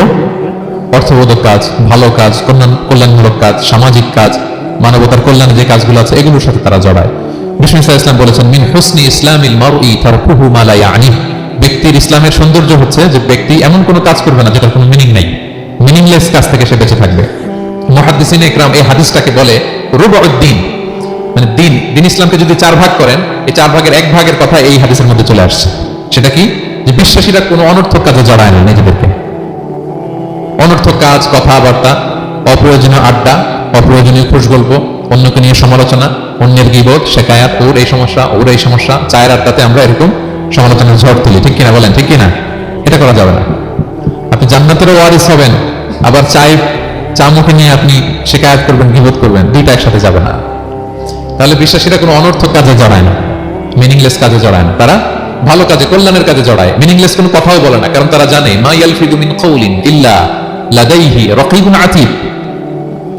অর্থবোধক কাজ, ভালো কাজ, কল্যাণমূলক কাজ, সামাজিক কাজ, মানবতার কল্যাণে যে কাজগুলো আছে এগুলোর সাথে তারা জড়ায়। বিষ্ণু সাল্লাল্লাহু আলাইহি ওয়াসাল্লাম বলেছেন, মিন হুসনি ইসলামিল মারই তারকুহু মা লা ইয়ানি। ব্যক্তির ইসলামের সৌন্দর্য হচ্ছে যে ব্যক্তি এমন কোনো কাজ করবে না যেটার কোনো মিনিং নাই, মিনিংলেস কাজ থেকে সে বেঁচে থাকবে। মুহাদ্দিসিনে ইকরাম এই হাদিসটাকে বলে রুবউদ্দিন, মানে দিন ইসলামকে যদি চার ভাগ করেন, এই চার ভাগের এক ভাগের কথা এই হাদিসের মধ্যে চলে আসছে। সেটা কি? যে বিশ্বাসীরা কোনো অনর্থক কাজে জড়ায় না নিজেদেরকে। অনর্থক কাজ, কথাবার্তা, অপ্রয়োজনীয় আড্ডা, অপ্রয়োজনীয় খুশ গল্প, অন্যকে নিয়ে সমালোচনা, অন্যের গীবত, শেকায়াত, ওর এই সমস্যা, ওর এই সমস্যা, চায়ের আড্ডাতে আমরা এরকম সমালোচনার ঝড় তুলি, ঠিক কিনা বলেন? ঠিক কিনা? এটা করা যাবে না। আপনি জান্নাতেরও ওয়ারিস হবেন, আবার চা মুখে নিয়ে আপনি শিকায়াত করবেন, গীবত করবেন, দুইটা একসাথে যাবে না। তাহলে বিশ্বাসীরা কোনো অনর্থক কাজে জড়ায় না, মিনিংলেস কাজে জড়ায় না, তারা ভালো কাজে, কল্যাণের কাজে জড়ায়। মিনিংলেস কোনো কথাও বলে না, কারণ তারা জানে মা ইয়ালফিদু মিন কাউলিন ইল্লা লাদাইহি রাকিবুন আতীদ।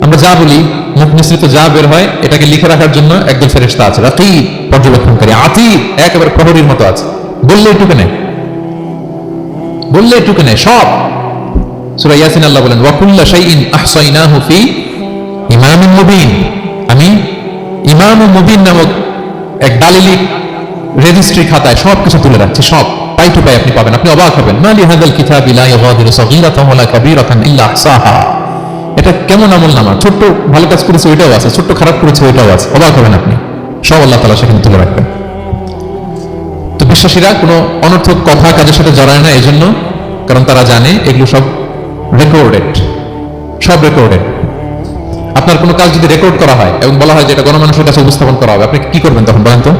আমরা যা বলি, মুখ নিঃসৃত যা বের হয়, এটাকে লিখে রাখার জন্য একজন ফেরেশতা আছে, রাকিব পর্যবেক্ষণকারী, আতীদ একেবারে প্রহরীর মতো আছে। বললেই টুকে নেয়, বললেই টুকে নেয় সব। সূরা ইয়াসিন আল্লাহ বলেন ওয়া কুল্লা শাইইন আহসাইনাহু ফি ইমামিন মুবিন। আমি ইমামুল মুবিন নামক এক দালিলি রেজিস্ট্রি খাতায় সবকিছু তুলে রাখছি, সব পাই টু পাই আপনি পাবেন। আপনি অবাক হবেন, মা লিহাযাল কিতাবি লা ইউগাদিরু সাগীরাতান ওয়ালা কাবীরাতান ইল্লা আহসাহা। এটা কেমন আমলনামা, ছোট্ট ভালো কাজ করেছে ওইটাও আছে, ছোট্ট খারাপ করেছে ওইটাও আছে। অবাক হবেন আপনি, সব আল্লাহ তাআলা সেখানে তুলে রাখবেন। তো বিশ্বাসীরা কোনো অনর্থক কথা কাজের সাথে জড়ায় না, এজন্য কারণ তারা জানে এগুলো সব রেকর্ডেড, সব রেকর্ডেড। আপনার কোনো কাজ যদি রেকর্ড করা হয় এবং বলা হয় যে এটা গণমানুষের কাছে উপস্থাপন করা হবে, আপনি কি করবেন তখন বলেন তো?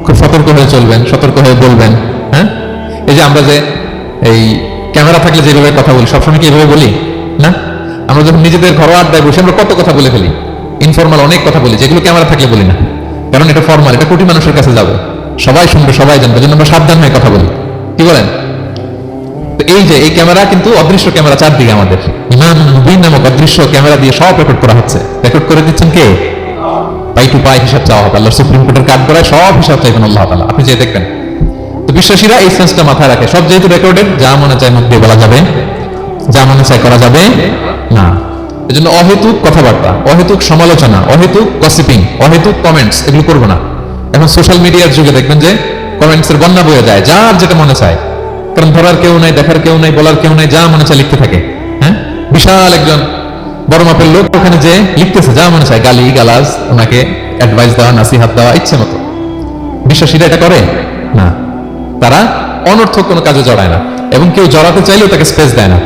খুব সতর্ক হয়ে চলবেন, সতর্ক হয়ে বলবেন। হ্যাঁ, এই যে আমরা যে এই ক্যামেরা থাকলে যেভাবে কথা বলি, সবসময় কি এভাবে বলি না? আমরা যখন নিজেদের ঘরোয়া আড্ডায় বসে আমরা কত কথা বলে ফেলি, ইনফরমাল অনেক কথা বলি, যেগুলো ক্যামেরা থাকলে বলি না, কারণ এটা ফরমাল, এটা কোটি মানুষের কাছে যাবে, সবাই শুনবে, সবাই জানবে, জন্য আমরা সাবধান হয়ে কথা বলি। কি বলেন? তো এই যে এই ক্যামেরা কিন্তু অদৃশ্য ক্যামেরা, চারদিকে আমাদের ইমাম মুবিন নামক অদৃশ্য ক্যামেরা দিয়ে সব রেকর্ড করা হচ্ছে। রেকর্ড করে দিচ্ছেন কে? পাই টু পাই হিসাব চাওয়া হবে। আল্লাহ সুপ্রিম কোর্টের কাজ করায় সব হিসাব চাইবেন আল্লাহ তাআলা, আপনি যে দেখবেন। তো বিশ্বাসীরা এই সেন্সটা মাথায় রাখে, সব যেহেতু রেকর্ডেড, যা মনে চায় মুখ দিয়ে বলা যাবে, যা মনে চায় করা যাবে না। এজন্য অহেতুক কথাবার্তা, অহেতুক সমালোচনা, অহেতুক গসিপিং, অহেতুক কমেন্টস এগুলো করবো না। এখন সোশ্যাল মিডিয়ার যুগে দেখবেন যে কমেন্টস এর বন্যা বয়ে যায়, যার যেটা মনে চায়, কারণ ধরার কেউ নাই, দেখার কেউ নাই, বলার কেউ নাই, যা মনে চায় লিখতে থাকে। হ্যাঁ, বিশাল একজন বড় মাপের লোক ওখানে যে লিখতেছে যা মনে চায়, গালি গালাজ, ওনাকে অ্যাডভাইস দেওয়া, নাসিহাত দেওয়া ইচ্ছে মতো। বিশ্বাসীরা এটা করে না, তারা অনর্থক কোনো কাজে জড়ায় না, এবং কেউ জড়াতে চাইলেও তাকে স্পেস দেয় না।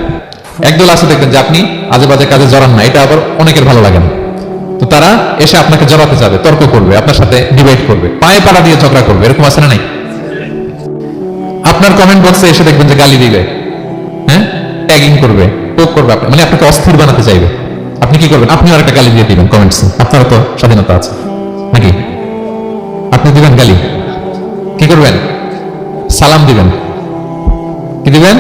একদল আছে দেখবেন যে আপনি আজে বাজে কাজে জড়ান না, এটা আবার অনেকের ভালো লাগে না। তো তারা এসে আপনাকে জড়াতে যাবে, তর্ক করবে, আপনার সাথে ডিবেট করবে, পায়ে পাড়া দিয়ে ঝগড়া করবে, এরকম আছে না নাই? আপনার কমেন্ট বক্সে এসে দেখবেন যে গালি দিবে, হ্যাঁ, ট্যাগিং করবে, পোক করবে, মানে আপনাকে অস্থির বানাতে চাইবে। আপনি কি করবেন? আপনি আর একটা গালি দিয়ে দিবেন কমেন্টসে, আপনারও তো স্বাধীনতা আছে নাকি? আপনি দিবেন গালি, কি করবেন? সালাম দিবেন। কি দিবেন?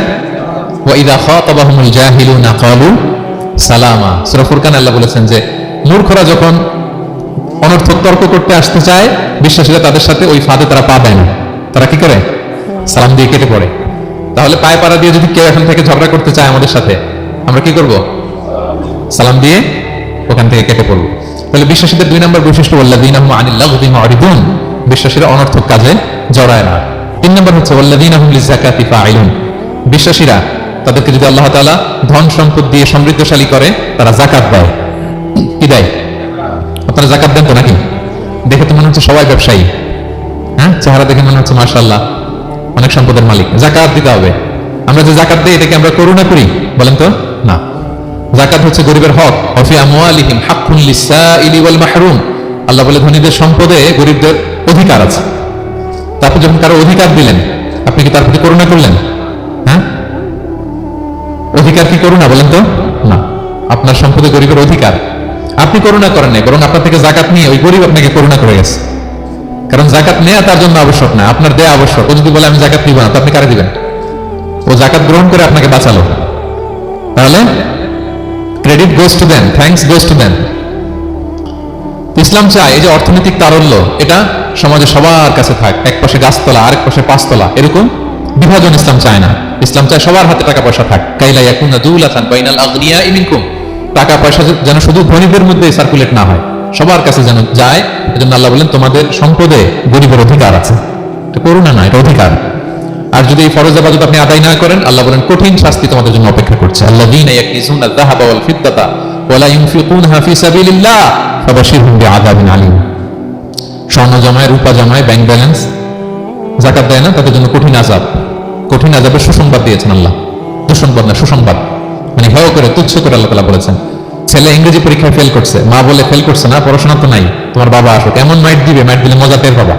ওয়াইদা খাতাবাহুমুল জাহিলুনা ক্বালু সালামা। সূরা ফুরকান আল্লাহ বলেছেন যে মূর্খরা যখন অনর্থক তর্ক করতে আসতে চায়, বিশ্বাসীরা তাদের সাথে ওই ফাঁদে তারা পা দেয় না, তারা কি করে? সালাম দিয়ে কেটে পড়ে। তাহলে পায়ে পাড়া দিয়ে যদি কেউ এখান থেকে ঝগড়া করতে চায় আমাদের সাথে, আমরা কি করব? সালাম দিয়ে ওখান থেকে কেটে পড়ব। তাহলে বিশ্বাসীদের 2 নম্বর বৈশিষ্ট্য ওয়াল্লাযীনা হুম আনিল লাগবি মুরিদুন, বিশ্বাসীরা অনর্থক কাজে জড়ায় না। 3 নম্বর হচ্ছে ওয়াল্লাযীনা হুম লিযাকাতি ফাইলুন, বিশ্বাসীরা তাদেরকে যদি আল্লাহ তাআলা ধন সম্পদ দিয়ে সমৃদ্ধশালী করে, তারা যাকাত দেয়। কি দেয়? আপনারা যাকাত দেন তো নাকি? দেখে তো মনে হচ্ছে সবাই ব্যবসায়ী, হ্যাঁ, চেহারা দেখে মনে হচ্ছে মাশাআল্লাহ অনেক সম্পদের মালিক। যাকাত দিতে হবে। আমরা যে যাকাত দেই, এটাকে আমরা করুণা করি বলেন তো? না, যাকাত হচ্ছে গরিবের হক। ওয়াফি আমওয়ালিহিম হাক্কুন লিসাইলি ওয়াল মাহরুম, আল্লাহ বলে ধনীদের সম্পদে গরিবদের অধিকার আছে। তারপর যখন কারো অধিকার দিলেন, আপনি কি তার প্রতি করুণা করলেন? হ্যাঁ, অধিকার কি করুণা বলেন তো? না, আপনার সম্পদে গরিবের অধিকার, আপনি করুণা করেন নাই, বরং আপনার থেকে যাকাত নিয়ে ওই গরিব আপনাকে করুণা করে গেছে। কারণ যাকাত নেওয়া তার জন্য আবশ্যক না, আপনার দেয়া আবশ্যক। ও যদি বলে আমি যাকাত নিব না, তো আপনি কারে দিবেন? ও যাকাত গ্রহণ করে আপনাকে বাঁচালো, তাহলে credit goes to them, thanks goes to them. ইসলাম চায় এই যে অর্থনৈতিক তারল্য, এটা সমাজে সবার কাছে থাক, এক পাশে গাছতলা আরেক পাশে পাঁচতলা, এরকম বিভাজন ইসলাম চায় না। ইসলাম চায় সবার হাতে টাকা পয়সা থাক। কাইলা ইয়াকুনা দুলাতান বাইনাল আগনিয়াই মিনকুম, টাকা পয়সা যেন শুধু ধনীদের মধ্যে সার্কুলেট না হয়, সবার কাছে যেন যায়। এজন্য আল্লাহ বলেন তোমাদের সম্পদে গরিবের অধিকার আছে। এটা করুণা না, এটা অধিকার। আর যদি এই ফরজ ইবাদত আপনি আদায় না করেন, আল্লাহ বলেন কঠিন শাস্তি তোমাদের জন্য অপেক্ষা করছে। আল্লাযীনা ইয়াকনিজুনা আয-যাহাবা ওয়াল ফিদ্দাতা ওয়া লা ইউনফিকুনহা ফি সাবিলিল্লাহ ফাবাশশিরহুম বিআযাবিন আলীম। স্বর্ণ জমায়, রূপা জমায়, ব্যাংক ব্যালেন্স, যাকাত দেয় না, তাদের জন্য কঠিন আযাব, কঠিন আযাবের সুসংবাদ দিয়েছেন আল্লাহ। দুঃসংবাদ না, সুসংবাদ, মানে হেয় করে, তুচ্ছ করে আল্লাহ তাআলা বলেছেন। ছেলে ইংরেজি পরীক্ষায় ফেল করছে, মা বলে ফেল করছে না, পড়াশোনা তো নাই, তোমার বাবা আসুক, এমন মাইট দিবে, মাইট দিলে মজা টের পাবা।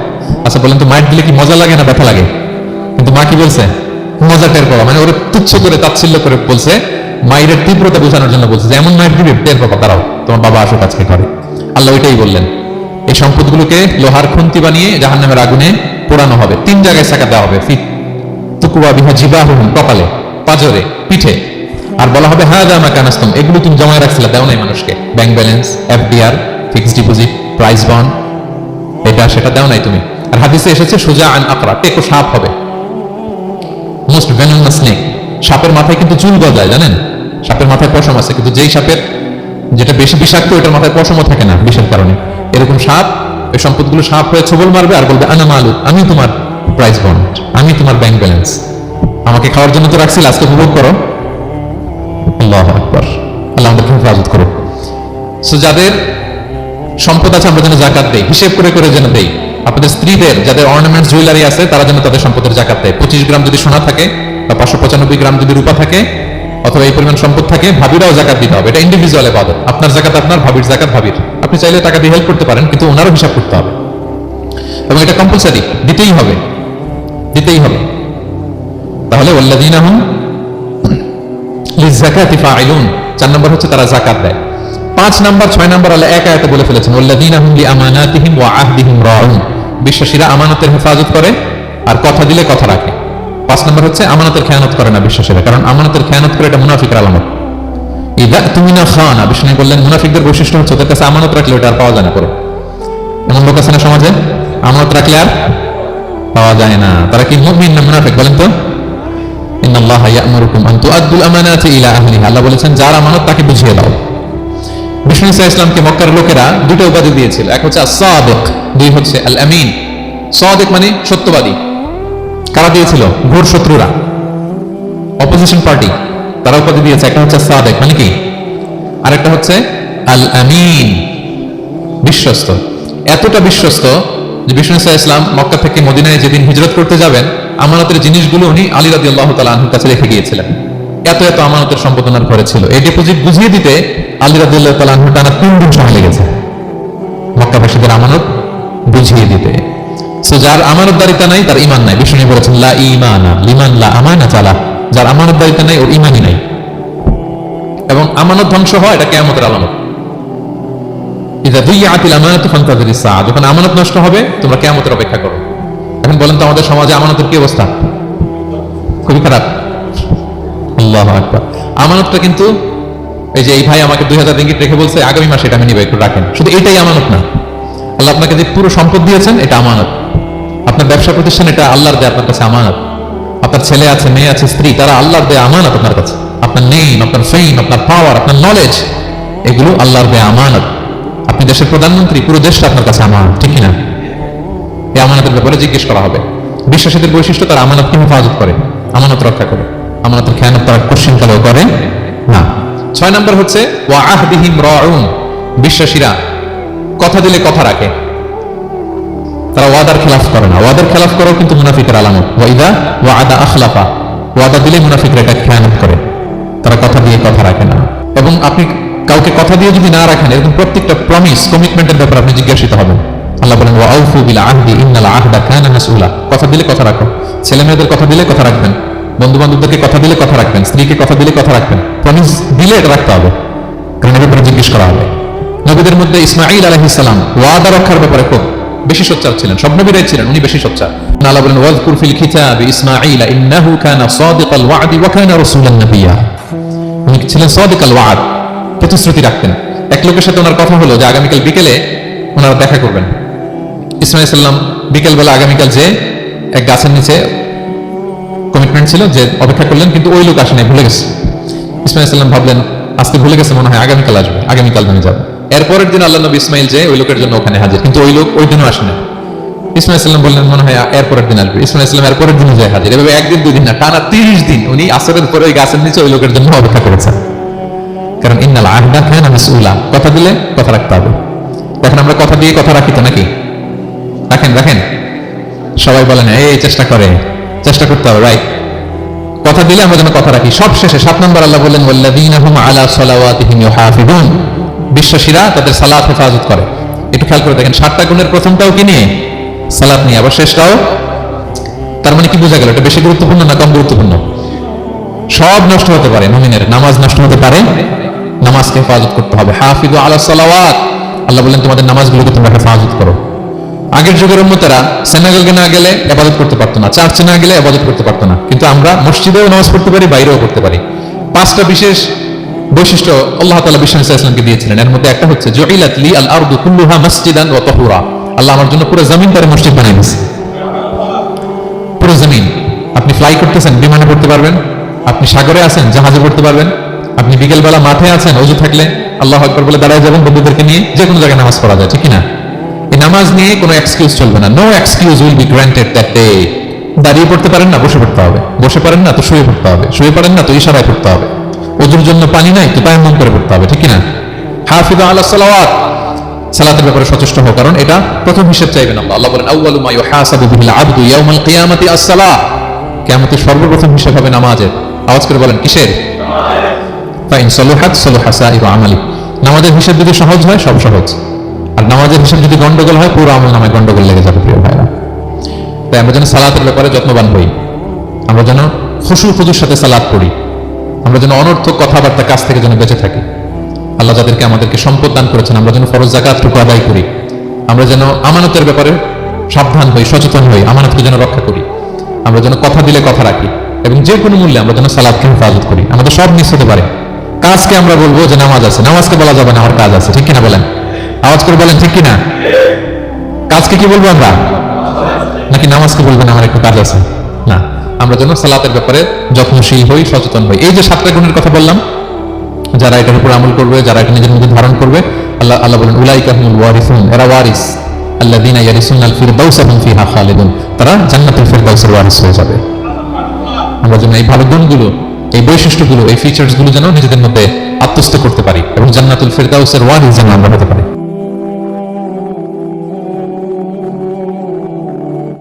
আচ্ছা বলেন তো, মাইট দিলে কি মজা লাগে না ব্যথা লাগে? কিন্তু মা কি বলছে? মজা টের পাবা, মানে ওরে তুচ্ছ করে তাচ্ছিল্য করে বলছে মায়ের তীব্রতা বোঝানোর জন্য বলছে যে এমন মায়ের দিবে টের পাবা, দাঁড়াও তোমার বাবা আসুক আজকে ঘরে। আল্লাহ ওইটাই বললেন, এই সম্পদগুলোকে লোহার খুন্তি বানিয়ে জাহান্নামের আগুনে পোড়ানো হবে। 3 জায়গায় সাকা দেওয়া হবে, ফিট তুকুয়া বিহা জিবাহুম, কপালে, পাজরে, পিঠে। আর বলা হবে হাযা মা কানাস্তুম, এগুলো তুমি জমায় রাখছিলে, দাও নাই মানুষকে। Bank balance, FDR, fixed deposit, price bond, এটা সেটা দাও নাই তুমি। আর হাদিসে এসেছে সুজা আন আকরা, টেকো সাপ হবে, মোস্ট ভেনামাস স্নেক। সাপের মাথায় কিন্তু চুল গজায়, জানেন? সাপের মাথায় পশম আছে, কিন্তু যেই সাপের যেটা বেশি বিষাক্ত ওটার মাথায় পশমও থাকে না বিষের কারণে। এরকম সাপ, এই সম্পদগুলো সাপ হয়ে ছবল মারবে আর বলবে আনা মালুক, আমি তোমার প্রাইস বন্ড, আমি তোমার ব্যাংক ব্যালেন্স, আমাকে খাওয়ার জন্য তো রাখছিল, আজকে উপভোগ করো। আল্লাহু আকবার, আল্লাহ আমাদেরকে হেফাজত করো। সো যাদের সম্পদ আছে আমরা যেন জাকাত দেই, হিসেব করে করে যেন দেই। আপনাদের স্ত্রীদের যাদের অর্নামেন্টস জুয়েলারি আছে তারা যেন তাদের সম্পদের জাকাত দেয়। 25 গ্রাম যদি সোনা থাকে বা 595 গ্রাম যদি রূপা থাকে অথবা এই পরিমাণ সম্পদ থাকে, ভাবিরাও জাকাত দিতে হবে। এটা ইন্ডিভিজুয়াল ইবাদত। আপনার জাকাত আপনার, ভাবির জাকাত ভাবির। আপনি চাইলে টাকা দিয়ে হেল্প করতে পারেন, কিন্তু ওনারও হিসাব করতে হবে এবং এটা কম্পালসারি, দিতেই হবে, দিতেই হবে। তাহলে ওয়াল্লাযীনা হুম লিযাকাতি ফাঈলুন, 4 নম্বর হচ্ছে তারা জাকাত দেয়। 5 নম্বর 6 নম্বর আল্লাহ এক আয়াতে বলে ফেলেছেন ওয়াল্লাযীনা হুম লিআমানাতিহিম ওয়া আহদিহিম রাউন, বিশ্বাসীরা আমানতের হেফাজত করে আর কথা দিলে কথা রাখে। 5 নম্বর হচ্ছে আমানতের খেয়ানত করে না বিশ্বাসীরা, কারণ আমানতের খেয়ানত করে এটা মুনাফিকের আলামত। ইযা তুমিনা খানা, বিষ্ণু বললেন মুনাফিকদের বৈশিষ্ট্য হচ্ছে ওদের কাছে আমানত রাখলে ওটা আর পাওয়া যায় না। করে এমন লোক আছে না সমাজে, আমানত রাখলে আর পাওয়া যায় না। তারা কি মুমিন না মুনাফিক বলেন তো? ইন্নাল্লাহা ইয়া'মুরুকুম আন তুআদ্দুল আমানাতি ইলা আহলিহা, আল্লাহ বলেছেন যার আমানত তাকে বুঝিয়ে দাও। বিষ্ণু ইসা ইসলামকে মক্কার লোকেরা দুটো উপাধি দিয়েছিল, এক হচ্ছে আস-সাদিক, দুই হচ্ছে আল আমিন। সাদিক মানে সত্যবাদী। কারা দিয়েছিল? ঘোর শত্রুরা, অপোজিশন পার্টি, তারা উপাধি দিয়েছে। একটা হচ্ছে সাদিক মানে কি, আর একটা হচ্ছে আল আমিন, বিশ্বস্ত। এতটা বিশ্বস্ত যে বিষ্ণু ইসা ইসলাম মক্কা থেকে মদিনায় যেদিন হিজরত করতে যাবেন, আমানতের জিনিসগুলো উনি আলী রাদিয়াল্লাহু তাআলা আনহুর কাছে রেখে গিয়েছিলেন। এত এত আমানতের সম্পদ ওনার ঘরে ছিল। এই ডিপোজিট বুঝিয়ে দিতে আলী রাদিয়াল্লাহু তাআলা আনহু টানা 3 দিন সময় লেগেছে মক্কাবাসীদের আমানত বুঝিয়ে দিতে। সো যার আমানতদারিতা নাই তার ঈমান নাই। বিষ্ণু বলেছেন লা ঈমানা লিমান লা আমানাতা লা, যার আমানতদারিতা নাই ওর ঈমানই নাই। এবং আমানত ধ্বংস হয় এটা কিয়ামতের আলামত। ইযা দুইয়াতিল আমানাতু ফান্তাযিরিস সাআ, যখন আমানত নষ্ট হবে তোমরা কিয়ামতের অপেক্ষা করো। এখন বলেন তো আমাদের সমাজে আমানতের কি অবস্থা? খুবই খারাপ। আল্লাহু আকবার। আমানতটা কিন্তু এই যে এই ভাই আমাকে 2000 রিঙ্গিট রেখে বলছে আগামী মাসে এটা আমি নিব, একটু রাখেন, শুধু এটাই আমানত না। আল্লাহ আপনাকে যে পুরো সম্পদ দিয়েছেন এটা আমানত। আপনার ব্যবসা প্রতিষ্ঠান এটা আল্লাহর দেয়া আপনার কাছে আমানত। আপনার ছেলে আছে, মেয়ে আছে, স্ত্রী, তারা আল্লাহর দেয়া আমানত আপনার কাছে। আপনার নেম, আপনার ফেম, আপনার পাওয়ার, আপনার নলেজ, এগুলো আল্লাহর দেয়া আমানত। আপনি দেশের প্রধানমন্ত্রী, পুরো দেশটা আপনার কাছে আমানত, ঠিক কিনা? এই আমানতের ব্যাপারে জিজ্ঞেস করা হবে। বিশ্বাসীদের বৈশিষ্ট্য তারা আমানতকে হেফাজত করে, আমানত রক্ষা করে, আমানতের খেয়ানত তারা কোশ্চিনকালেও করে না। 6 নম্বর হচ্ছে ওয়া আহদিহিম রাউন, বিশ্বাসীরা কথা দিলে কথা রাখে, তারা ওয়াদার খেলাফ করে না। ওয়াদার খেলাফ করেও কিন্তু মুনাফিকের আলামত। ওয়াইদা ওয়াদা আখলাফা, ওয়াদা দিলে মুনাফিকরা এটা খেয়ানত করে, তারা কথা দিয়ে কথা রাখে না। এবং আপনি কাউকে কথা দিয়ে যদি না রাখেন, এরকম প্রত্যেকটা প্রমিস, কমিটমেন্টের ব্যাপারে আপনি জিজ্ঞাসিত হবেন। আল্লাহ বলেন ওয়া আউফু বিল আহদি ইন্নাল আহদা কানা মাসউলা, কথা দিলে কথা রাখো। ছেলে মেয়েদের কথা দিলে কথা রাখবেন, বন্ধু বান্ধবদেরকে কথা দিলে কথা রাখবেন, স্ত্রীকে কথা দিলে কথা রাখবেন। প্রমিস দিলে এটা রাখতে হবে, কারণ এর ব্যাপারে জিজ্ঞেস করা হবে। নবীদের মধ্যে ইসমাঈল আলাইহিস সালাম ওয়াদা রক্ষার ব্যাপারে খুব বেশি সোচ্চার ছিলেন, সব নবীরাই ছিলেন, উনি বেশি সোচ্চার। আল্লাহ বলেন ওয়াজকুর ফিল কিতাবি ইসমাঈল ইন্নাহু কানা সাদিকাল ওয়াদি ওয়া কানা রাসূলান নাবিয়্যা, উনি ছিলেন সাদিকাল ওয়াদ, প্রতিশ্রুতি রাখতেন। এক লোকের সাথে ওনার কথা হলো যে আগামীকাল বিকেলে ওনারা দেখা করবেন। ইসমাঈল সাল্লাম বিকেলবেলা আগামীকাল যে এক গাছের নিচে কমিটমেন্ট ছিল যে অপেক্ষা করলেন, কিন্তু ওই লোক আসেনি, ভুলে গেছে। ইসমাঈল সাল্লাম ভাবলেন আজকে ভুলে গেছে, মনে হয় আগামীকাল আসবে, আগামীকাল আমি যাবো। এরপরের দিন আল্লাহ নবী ইসমাঈল যে ওই লোকের জন্য ওখানে হাজির, কিন্তু ওই লোক ওই দিনও আসেনি। ইসমাঈল সাল্লাম বললেন মনে হয় এরপরের দিন আসবে। ইসমাঈল সাল্লাম এরপরের দিনে যায় হাজির। এভাবে একদিন দুই দিন না, টানা 30 দিন উনি আসরের পরে ওই গাছের নিচে ওই লোকের জন্য অপেক্ষা করেছেন। কারণ ইন্নাল আহদা কানা মাসউলা, কথা দিলে কথা রাখতে হবে। এখন আমরা কথা দিয়ে কথা রাখি তো নাকি? রাখেন রাখেন, সবাই বলেন এই চেষ্টা করতে হবে, রাইট? কথা দিলে আমরা যেন কথা রাখি। সব শেষে 7 নম্বর আল্লাহ বললেন ওয়াল্লাযীনা হুম আলা সালাওয়াতিহিম ইউহাফিজুন, বিশ্বাসীরা তাদের সালাত হেফাজত করে। একটু খেয়াল করে দেখেন, 7টা গুণের প্রথমটাও কি নিয়ে? সালাত নিয়ে, আবার শেষটাও। তার মানে কি বোঝা গেল? এটা বেশি গুরুত্বপূর্ণ না কম গুরুত্বপূর্ণ? সব নষ্ট হতে পারে, মুমিনের নামাজ নষ্ট হতে পারে, নামাজকে হেফাজত করতে হবে। হাফিজু আলা সালাওয়াত, আল্লাহ বলেন তোমাদের নামাজগুলোকে তোমরা হেফাজত করো। আগের যুগের উম্মতেরা সিনাগোগে না গেলে ইবাদত করতে পারতো না, চার্চে না গেলে ইবাদত করতে পারতো না, কিন্তু আমরা মসজিদেও নামাজ পড়তে পারি, বাইরেও পড়তে পারি। পাঁচটা বিশেষ বৈশিষ্ট্য আল্লাহ তাআলা বিশ্বনবী সাল্লাল্লাহু আলাইহি ওয়াসাল্লামকে দিয়েছিলেন। এর মধ্যে একটা হচ্ছে জুইলাত লি আল আরদু কুল্লুহা মাসজিদান ওয়া তাহুরা, আল্লাহ আমার জন্য পুরো জমিনটারে মসজিদ বানিয়ে দিয়েছে। পুরো জমিন, আপনি ফ্লাই করতেছেন, বিমানে পড়তে পারবেন, আপনি সাগরে আছেন, জাহাজে পড়তে পারবেন, আপনি বিকেলবেলা মাঠে আছেন, ওযু থাকলে আল্লাহু আকবার বলে দাঁড়ায় যাবেন, বন্ধুদেরকে নিয়ে যে কোনো জায়গায় নামাজ পড়া যায়, ঠিক না? এই নামাজ নিয়ে কোনো এক্সকিউজ চলবে না। No excuse will be granted that day. দাঁড়িয়ে পড়তে পারেন না, বসে পড়তে হবে, বসে পারেন না তো শুয়ে পড়তে হবে, শুয়ে পারেন না তো ইশারায় পড়তে হবে, ওযুর জন্য পানি নাই তো তায়াম্মুম করে পড়তে হবে, ঠিক না? হাফিজু আলা সালাওয়াত, সালাতের ব্যাপারে সচেষ্ট হও, কারণ এটা প্রথম হিসাব চাইবেন আল্লাহ। আল্লাহ বলেন আউয়ালু মা ইউহাসাবু বিহিল আবদু ইয়াউমাল কিয়ামাতি আস-সালাহ, কিয়ামতের সর্বপ্রথম হিসাব হবে নামাজের। আওয়াজ করে বলেন কিসের? ফাইন সালুহাত সালুহা সাইরু আমালি, নামাজের হিসাব যদি সহজ হয় সব সহজ, আর নামাজের হিসাব যদি গন্ডগোল হয় পুরো আমল নামায় গন্ডগোল লেগে যাবে। প্রিয় ভাইরা, তাই আমরা যেন সালাতের ব্যাপারে যত্নবান হই, আমরা যেন খুশু খুজুর সাথে সালাত পড়ি, আমরা যেন অনর্থক কথাবার্তা কাছ থেকে যেন বেঁচে থাকি। আল্লাহ যাদেরকে আমাদেরকে সম্পদ দান করেছেন, আমরা যেন ফরজ যাকাতটুকু আদায় করি, আমরা যেন আমানতের ব্যাপারে সাবধান হই, সচেতন হই, আমানতকে যেন রক্ষা করি, আমরা যেন কথা দিলে কথা রাখি, এবং যে কোনো মূল্যে আমরা যেন সালাতকে হেফাজত করি। আমাদের সব মিস হতে পারে, কাজকে আমরা বলবো যে নামাজ আছে, নামাজকে বলা যাবে না আমার কাজ আছে, ঠিক কিনা বলেন? আওয়াজ করে বলেন ঠিক কিনা? কাজকে কি বলবো আমরা, নাকি নামাজকে বলবেন আমার একটু কাজ আছে? না, আমরা যেন সালাতের ব্যাপারে যত্নশীল হই, সচেতন হই। এই যে 7টা গুণের কথা বললাম, যারা এটার উপর আমল করবে, যারা এটা নিজের মধ্যে ধারণ করবে, আল্লাহ বলেন উলাইকা হুমুল ওয়ারিসুন, এরা ওয়ারিস, আল্লাযীনা ইয়ারিসুনাল ফিরদাউসা হুম ফিহা খালিদুন, তারা জান্নাতুল ফিরদাউসের ওয়ারিস হয়ে যাবে। আমরা যেন এই ভালো গুণগুলো, এই বৈশিষ্ট্যগুলো, এই ফিচার্স গুলো যেন নিজেদের মধ্যে আত্মস্থ করতে পারি, এবং জান্নাতুল ফিরদাউসের ওয়ারিস যেন আমরা হতে পারি।